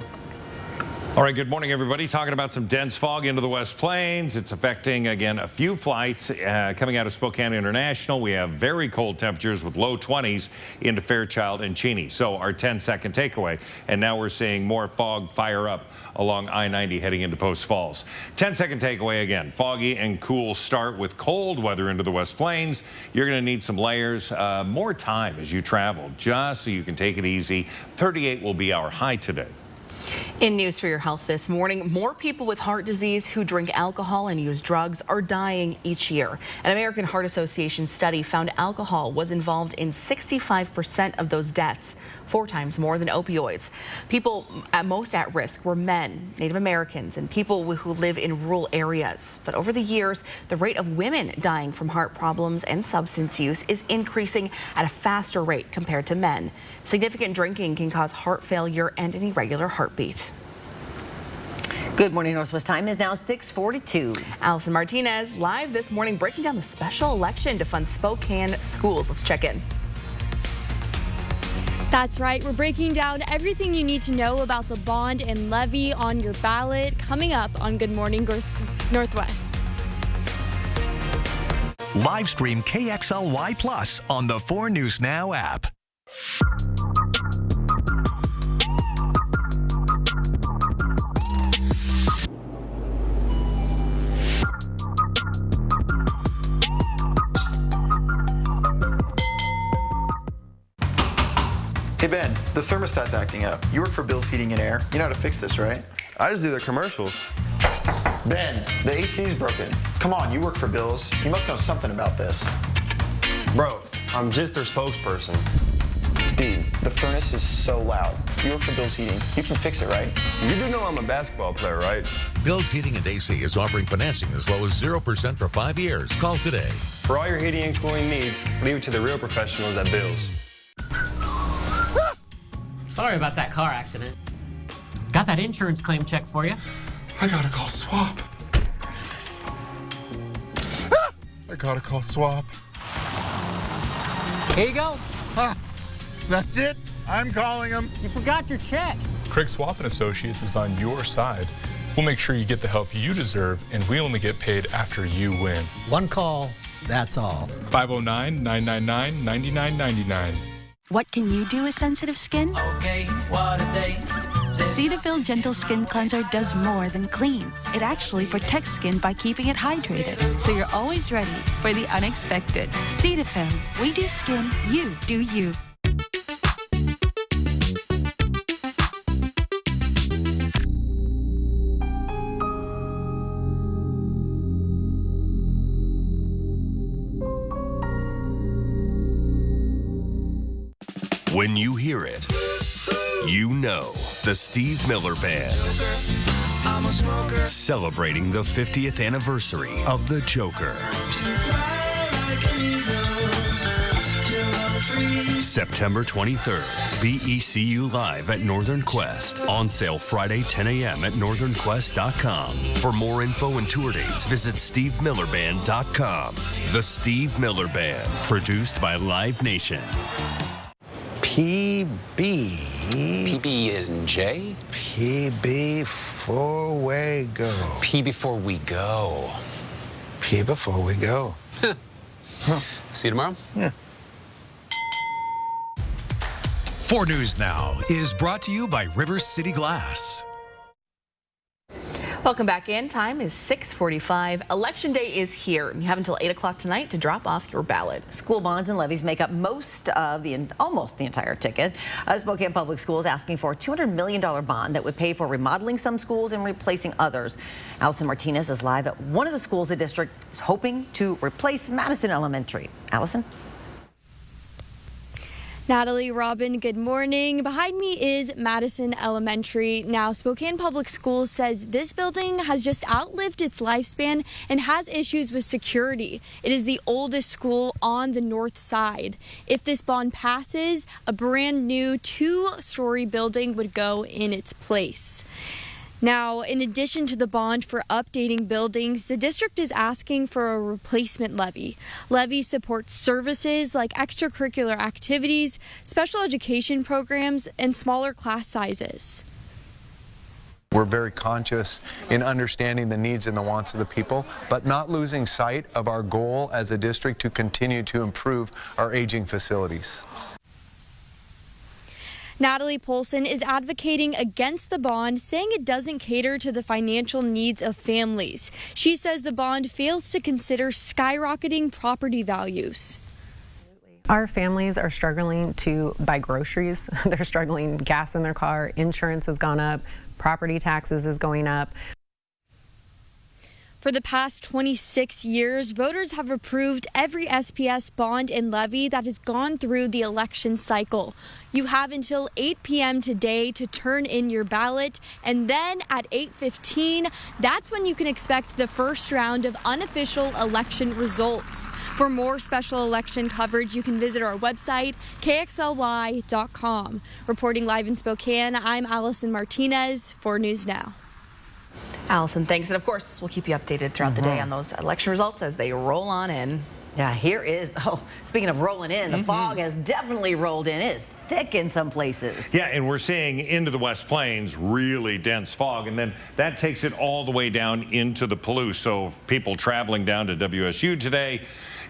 All right, good morning, everybody. Talking about some dense fog into the West Plains. It's affecting, again, a few flights coming out of Spokane International. We have very cold temperatures with low 20s into Fairchild and Cheney. So our 10-second takeaway. And now we're seeing more fog fire up along I-90 heading into Post Falls. 10-second takeaway again. Foggy and cool start with cold weather into the West Plains. You're going to need some layers, more time as you travel, just so you can take it easy. 38 will be our high today. In News for Your Health this morning, more people with heart disease who drink alcohol and use drugs are dying each year. An American Heart Association study found alcohol was involved in 65% of those deaths, 4 times more than opioids. People most at risk were men, Native Americans, and people who live in rural areas. But over the years, the rate of women dying from heart problems and substance use is increasing at a faster rate compared to men. Significant drinking can cause heart failure and an irregular heartbeat. Good morning, Northwest. Time is now 6:42. Allison Martinez live this morning breaking down the special election to fund Spokane schools. Let's check in. That's right. We're breaking down everything you need to know about the bond and levy on your ballot coming up on Good Morning Northwest. Live stream KXLY Plus on the 4 News Now app. Hey Ben, the thermostat's acting up. You work for Bill's Heating and Air. You know how to fix this, right? I just do their commercials. Ben, the AC's broken. Come on, you work for Bill's. You must know something about this. Bro, I'm just their spokesperson. Dude, the furnace is so loud. You work for Bill's Heating. You can fix it, right? You do know I'm a basketball player, right? Bill's Heating and AC is offering financing as low as 0% for 5 years. Call today. For all your heating and cooling needs, leave it to the real professionals at Bill's. Sorry about that car accident. Got that insurance claim check for you. I gotta call SWAP. I gotta call SWAP. Here you go. That's it? I'm calling them. You forgot your check. Craig Swap & Associates is on your side. We'll make sure you get the help you deserve, and we only get paid after you win. One call, that's all. 509-999-9999. What can you do with sensitive skin? Okay, what a day. Cetaphil Gentle Skin Cleanser does more than clean. It actually protects skin by keeping it hydrated, so you're always ready for the unexpected. Cetaphil, we do skin, you do you. When you hear it, you know the Steve Miller Band. Celebrating the 50th anniversary of The Joker. September 23rd, BECU Live at Northern Quest. On sale Friday, 10 a.m. at northernquest.com. For more info and tour dates, visit stevemillerband.com. The Steve Miller Band, produced by Live Nation. PB&J? PB before we go. P before we go. P before we go. See you tomorrow? Yeah. 4 News Now is brought to you by River City Glass. Welcome back in. Time is 6:45. Election day is here. You have until 8 o'clock tonight to drop off your ballot. School bonds and levies make up almost the entire ticket. Spokane Public Schools asking for a $200 million bond that would pay for remodeling some schools and replacing others. Allison Martinez is live at one of the schools the district is hoping to replace, Madison Elementary. Allison? Natalie, Robin, good morning. Behind me is Madison Elementary. Now, Spokane Public Schools says this building has just outlived its lifespan and has issues with security. It is the oldest school on the north side. If this bond passes, a brand new 2-story building would go in its place. Now, in addition to the bond for updating buildings, the district is asking for a replacement levy. Levy supports services like extracurricular activities, special education programs, and smaller class sizes. We're very conscious in understanding the needs and the wants of the people, but not losing sight of our goal as a district to continue to improve our aging facilities. Natalie Polson is advocating against the bond, saying it doesn't cater to the financial needs of families. She says the bond fails to consider skyrocketing property values. Our families are struggling to buy groceries. They're struggling, gas in their car, insurance has gone up, property taxes is going up. For the past 26 years, voters have approved every SPS bond and levy that has gone through the election cycle. You have until 8 p.m. today to turn in your ballot, and then at 8:15, that's when you can expect the first round of unofficial election results. For more special election coverage, you can visit our website, kxly.com. Reporting live in Spokane, I'm Allison Martinez, 4 News Now. Allison, thanks. And of course, we'll keep you updated throughout the day on those election results as they roll on in. Yeah, here is, speaking of rolling in, the fog has definitely rolled in. It is thick in some places. Yeah, and we're seeing into the West Plains really dense fog, and then that takes it all the way down into the Palouse. So people traveling down to WSU today,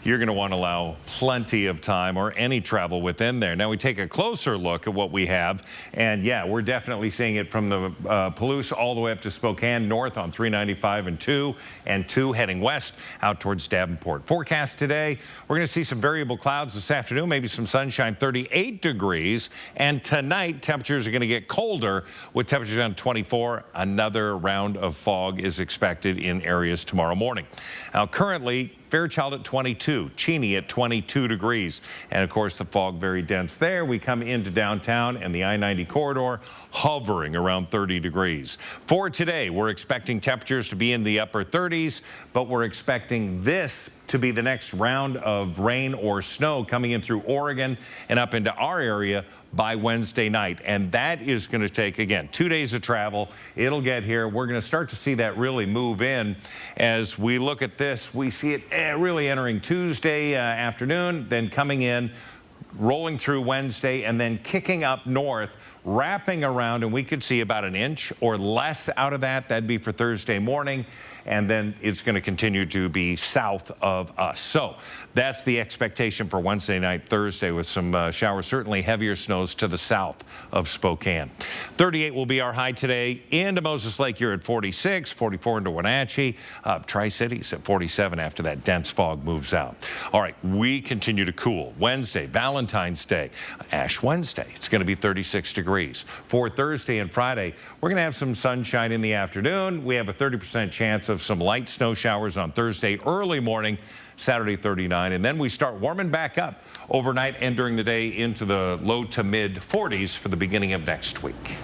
you're going to want to allow plenty of time or any travel within there. Now we take a closer look at what we have, and yeah, we're definitely seeing it from the Palouse all the way up to Spokane north on 395 and 2 heading west out towards Davenport. Forecast today, we're going to see some variable clouds this afternoon, maybe some sunshine, 38 degrees, and tonight temperatures are going to get colder with temperatures down to 24. Another round of fog is expected in areas tomorrow morning. Now currently, Fairchild at 22, Cheney at 22 degrees. And of course, the fog very dense there. We come into downtown and the I-90 corridor hovering around 30 degrees. For today, we're expecting temperatures to be in the upper 30s, but we're expecting this to be the next round of rain or snow coming in through Oregon and up into our area by Wednesday night. And that is going to take, again, 2 days of travel. It'll get here. We're going to start to see that really move in. As we look at this, we see it really entering Tuesday afternoon, then coming in, rolling through Wednesday, and then kicking up north, wrapping around, and we could see about an inch or less out of that. That'd be for Thursday morning, and then it's going to continue to be south of us. So that's the expectation for Wednesday night, Thursday, with some showers, certainly heavier snows to the south of Spokane. 38 will be our high today. Into Moses Lake, you're at 46, 44 into Wenatchee, Tri-Cities at 47 after that dense fog moves out. All right, we continue to cool. Wednesday, Valentine's Day, Ash Wednesday, it's going to be 36 degrees. For Thursday and Friday, we're going to have some sunshine in the afternoon. We have a 30% chance of some light snow showers on Thursday early morning, Saturday 39, and then we start warming back up overnight and during the day into the low to mid 40s for the beginning of next week.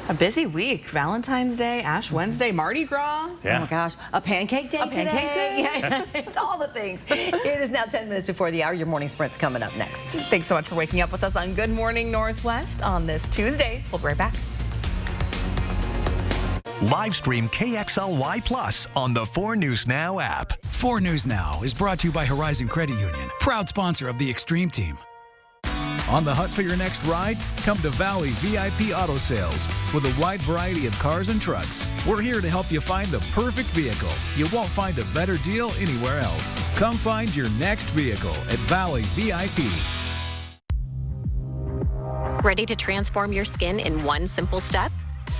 A busy week. Valentine's Day, Ash Wednesday, Mardi Gras. Yeah. Oh my gosh, a pancake day today. Pancake day? Yeah, it's all the things. It is now 10 minutes before the hour. Your morning sprint's coming up next. Thanks so much for waking up with us on Good Morning Northwest on this Tuesday. We'll be right back. Live stream KXLY Plus on the 4 News Now app. 4 News Now is brought to you by Horizon Credit Union, proud sponsor of the Extreme Team. On the hunt for your next ride? Come to Valley VIP Auto Sales with a wide variety of cars and trucks. We're here to help you find the perfect vehicle. You won't find a better deal anywhere else. Come find your next vehicle at Valley VIP. Ready to transform your skin in one simple step?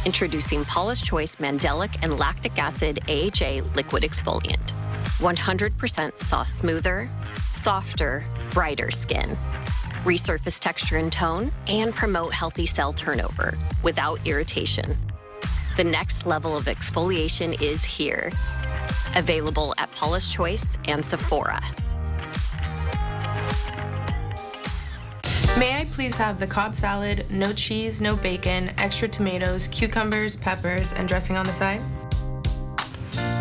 Introducing Paula's Choice Mandelic and Lactic Acid AHA Liquid Exfoliant. 100% soft smoother, softer, brighter skin. Resurface texture and tone and promote healthy cell turnover without irritation. The next level of exfoliation is here. Available at Paula's Choice and Sephora. May I please have the Cobb salad, no cheese, no bacon, extra tomatoes, cucumbers, peppers, and dressing on the side?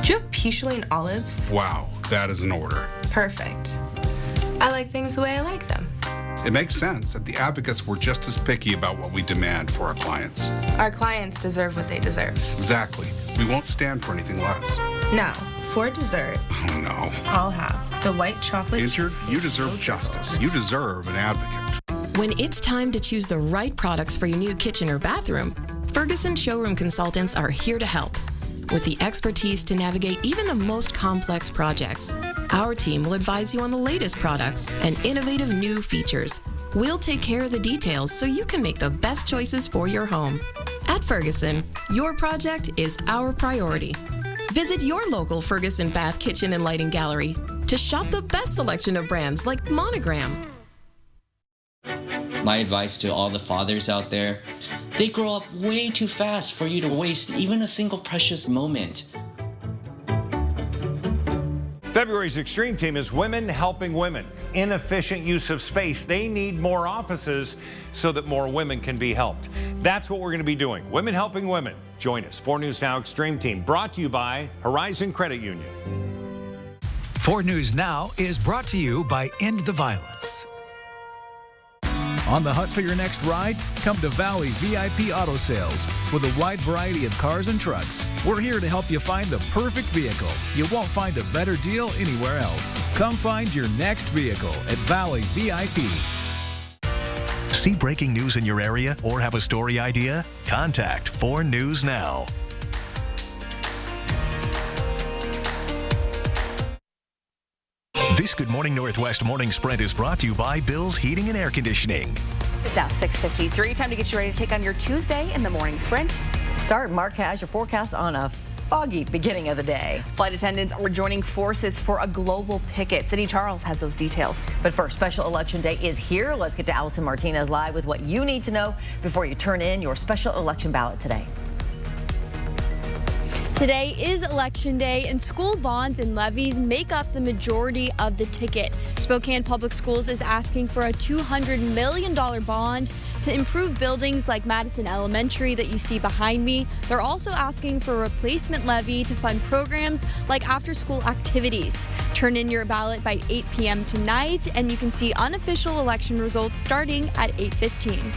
Do you have pea Chalene olives? Wow, that is an order. Perfect. I like things the way I like them. It makes sense. At the Advocates, we're just as picky about what we demand for our clients. Our clients deserve what they deserve. Exactly. We won't stand for anything less. Now, for dessert, Oh, no. I'll have the white chocolate. Injured? You deserve justice. You deserve an advocate. When it's time to choose the right products for your new kitchen or bathroom, Ferguson Showroom Consultants are here to help. With the expertise to navigate even the most complex projects, our team will advise you on the latest products and innovative new features. We'll take care of the details so you can make the best choices for your home. At Ferguson, your project is our priority. Visit your local Ferguson Bath Kitchen and Lighting Gallery to shop the best selection of brands like Monogram. My advice to all the fathers out there, they grow up way too fast for you to waste even a single precious moment. February's Extreme Team is Women Helping Women. Inefficient use of space. They need more offices so that more women can be helped. That's what we're going to be doing. Women Helping Women. Join us. 4 News Now Extreme Team, brought to you by Horizon Credit Union. 4 News Now is brought to you by End the Violence. On the hunt for your next ride? Come to Valley VIP Auto Sales with a wide variety of cars and trucks. We're here to help you find the perfect vehicle. You won't find a better deal anywhere else. Come find your next vehicle at Valley VIP. See breaking news in your area or have a story idea? Contact 4 News Now. This Good Morning Northwest Morning Sprint is brought to you by Bill's Heating and Air Conditioning. It's now 6:53. Time to get you ready to take on your Tuesday in the morning sprint. To start, Mark has your forecast on a foggy beginning of the day. Flight attendants are joining forces for a global picket. City Charles has those details. But first, special election day is here. Let's get to Allison Martinez live with what you need to know before you turn in your special election ballot today. Today is Election Day, and school bonds and levies make up the majority of the ticket. Spokane Public Schools is asking for a $200 million bond to improve buildings like Madison Elementary that you see behind me. They're also asking for a replacement levy to fund programs like after-school activities. Turn in your ballot by 8 p.m. tonight, and you can see unofficial election results starting at 8:15.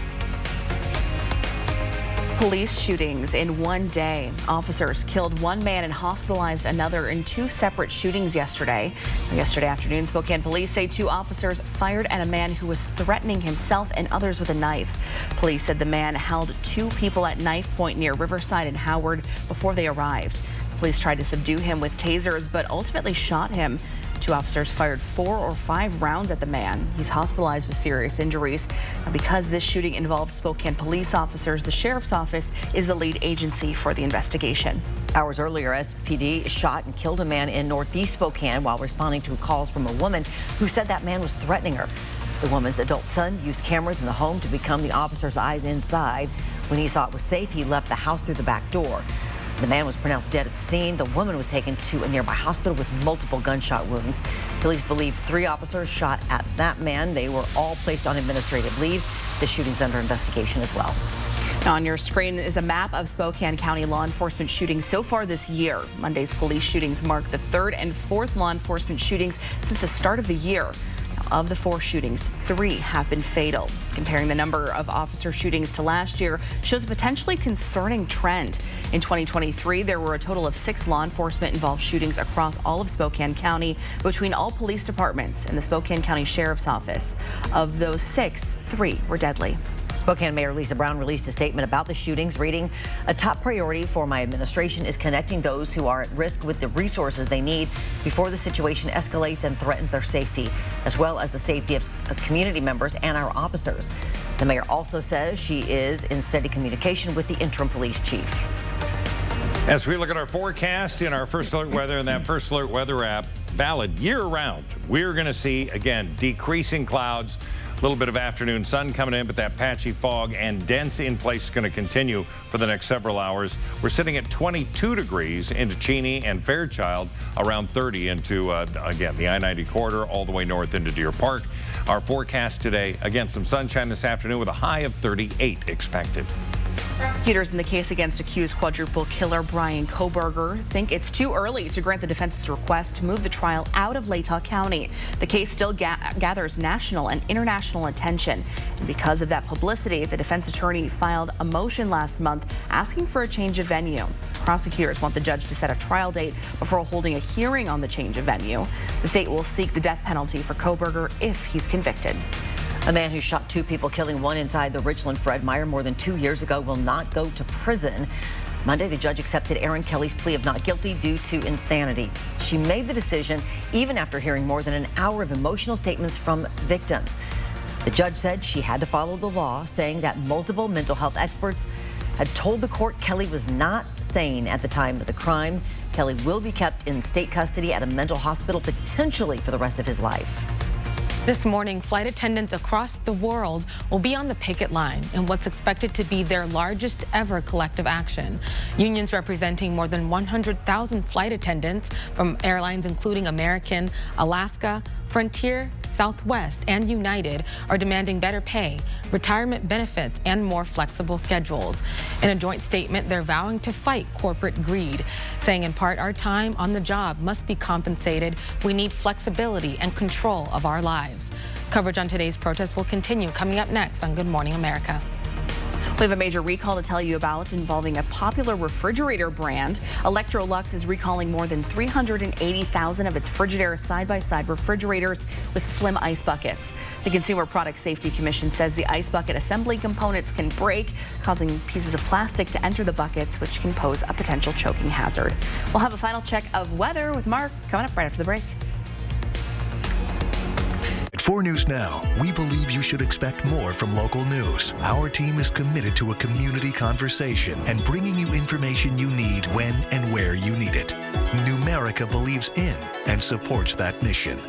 Police shootings in one day. Officers killed one man and hospitalized another in two separate shootings yesterday. Yesterday afternoon, Spokane police say two officers fired at a man who was threatening himself and others with a knife. Police said the man held two people at knife point near Riverside and Howard before they arrived. Police tried to subdue him with tasers, but ultimately shot him. Two officers fired 4 or 5 rounds at the man. He's hospitalized with serious injuries. Now, because this shooting involved Spokane police officers, the sheriff's office is the lead agency for the investigation. Hours earlier, SPD shot and killed a man in northeast Spokane while responding to calls from a woman who said that man was threatening her. The woman's adult son used cameras in the home to become the officer's eyes inside. When he saw it was safe, he left the house through the back door. The man was pronounced dead at the scene. The woman was taken to a nearby hospital with multiple gunshot wounds. Police believe 3 officers shot at that man. They were all placed on administrative leave. The shooting's under investigation as well. Now on your screen is a map of Spokane County law enforcement shootings so far this year. Monday's police shootings mark the 3rd and 4th law enforcement shootings since the start of the year. Of the 4 shootings, 3 have been fatal. Comparing the number of officer shootings to last year shows a potentially concerning trend. In 2023, there were a total of 6 law enforcement involved shootings across all of Spokane County between all police departments and the Spokane County Sheriff's Office. Of those 6, 3 were deadly. Spokane Mayor Lisa Brown released a statement about the shootings, reading, "A top priority for my administration is connecting those who are at risk with the resources they need before the situation escalates and threatens their safety, as well as the safety of community members and our officers." The mayor also says she is in steady communication with the interim police chief. As we look at our forecast in our First Alert Weather and that First Alert Weather app, valid year-round, we're going to see, again, decreasing clouds. A little bit of afternoon sun coming in, but that patchy fog and dense in place is going to continue for the next several hours. We're sitting at 22 degrees into Cheney and Fairchild, around 30 into, again, the I-90 corridor all the way north into Deer Park. Our forecast today, again, some sunshine this afternoon with a high of 38 expected. Prosecutors in the case against accused quadruple killer Bryan Kohberger think it's too early to grant the defense's request to move the trial out of Latah County. The case still gathers national and international attention. And because of that publicity, the defense attorney filed a motion last month asking for a change of venue. Prosecutors want the judge to set a trial date before holding a hearing on the change of venue. The state will seek the death penalty for Kohberger if he's convicted. A man who shot 2 people, killing one inside the Richland Fred Meyer more than 2 years ago, will not go to prison. Monday, the judge accepted Aaron Kelly's plea of not guilty due to insanity. She made the decision even after hearing more than an hour of emotional statements from victims. The judge said she had to follow the law, saying that multiple mental health experts had told the court Kelly was not sane at the time of the crime. Kelly will be kept in state custody at a mental hospital, potentially for the rest of his life. This morning, flight attendants across the world will be on the picket line in what's expected to be their largest ever collective action. Unions representing more than 100,000 flight attendants from airlines including American, Alaska, Frontier, Southwest, and United are demanding better pay, retirement benefits, and more flexible schedules. In a joint statement, they're vowing to fight corporate greed, saying in part, our time on the job must be compensated. We need flexibility and control of our lives. Coverage on today's protest will continue coming up next on Good Morning America. We have a major recall to tell you about involving a popular refrigerator brand. Electrolux is recalling more than 380,000 of its Frigidaire side-by-side refrigerators with slim ice buckets. The Consumer Product Safety Commission says the ice bucket assembly components can break, causing pieces of plastic to enter the buckets, which can pose a potential choking hazard. We'll have a final check of weather with Mark coming up right after the break. At 4 News Now, we believe you should expect more from local news. Our team is committed to a community conversation and bringing you information you need when and where you need it. Numerica believes in and supports that mission.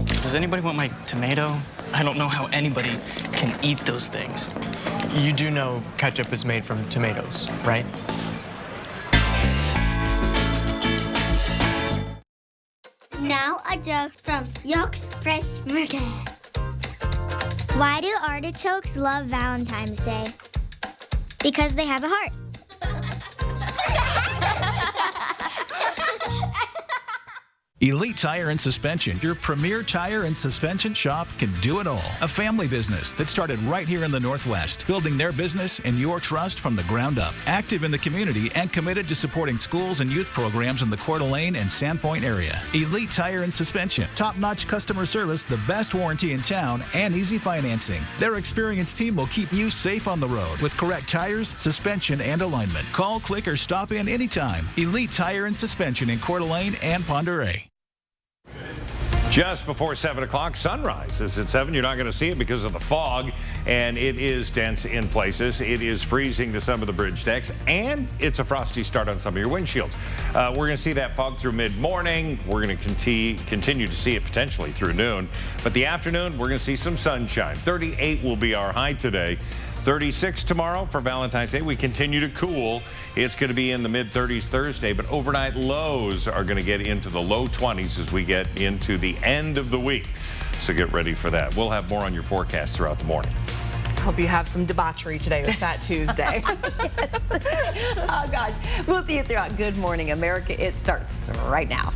Does anybody want my tomato? I don't know how anybody can eat those things. You do know ketchup is made from tomatoes, right? Now a joke from Yoke's Fresh Market. Why do artichokes love Valentine's Day? Because they have a heart. Elite Tire and Suspension, your premier tire and suspension shop, can do it all. A family business that started right here in the Northwest, building their business and your trust from the ground up. Active in the community and committed to supporting schools and youth programs in the Coeur d'Alene and Sandpoint area. Elite Tire and Suspension, top-notch customer service, the best warranty in town, and easy financing. Their experienced team will keep you safe on the road with correct tires, suspension, and alignment. Call, click, or stop in anytime. Elite Tire and Suspension in Coeur d'Alene and Pend Oreille. Just before 7 o'clock, sunrise is at 7. You're not going to see it because of the fog, and it is dense in places. It is freezing to some of the bridge decks, and it's a frosty start on some of your windshields. We're going to see that fog through mid-morning. We're going to continue to see it potentially through noon. But the afternoon, we're going to see some sunshine. 38 will be our high today. 36 tomorrow for Valentine's Day. We continue to cool. It's going to be in the mid-30s Thursday, but overnight lows are going to get into the low 20s as we get into the end of the week. So get ready for that. We'll have more on your forecast throughout the morning. Hope you have some debauchery today with Fat Tuesday. Yes. Oh, gosh. We'll see you throughout Good Morning America. It starts right now.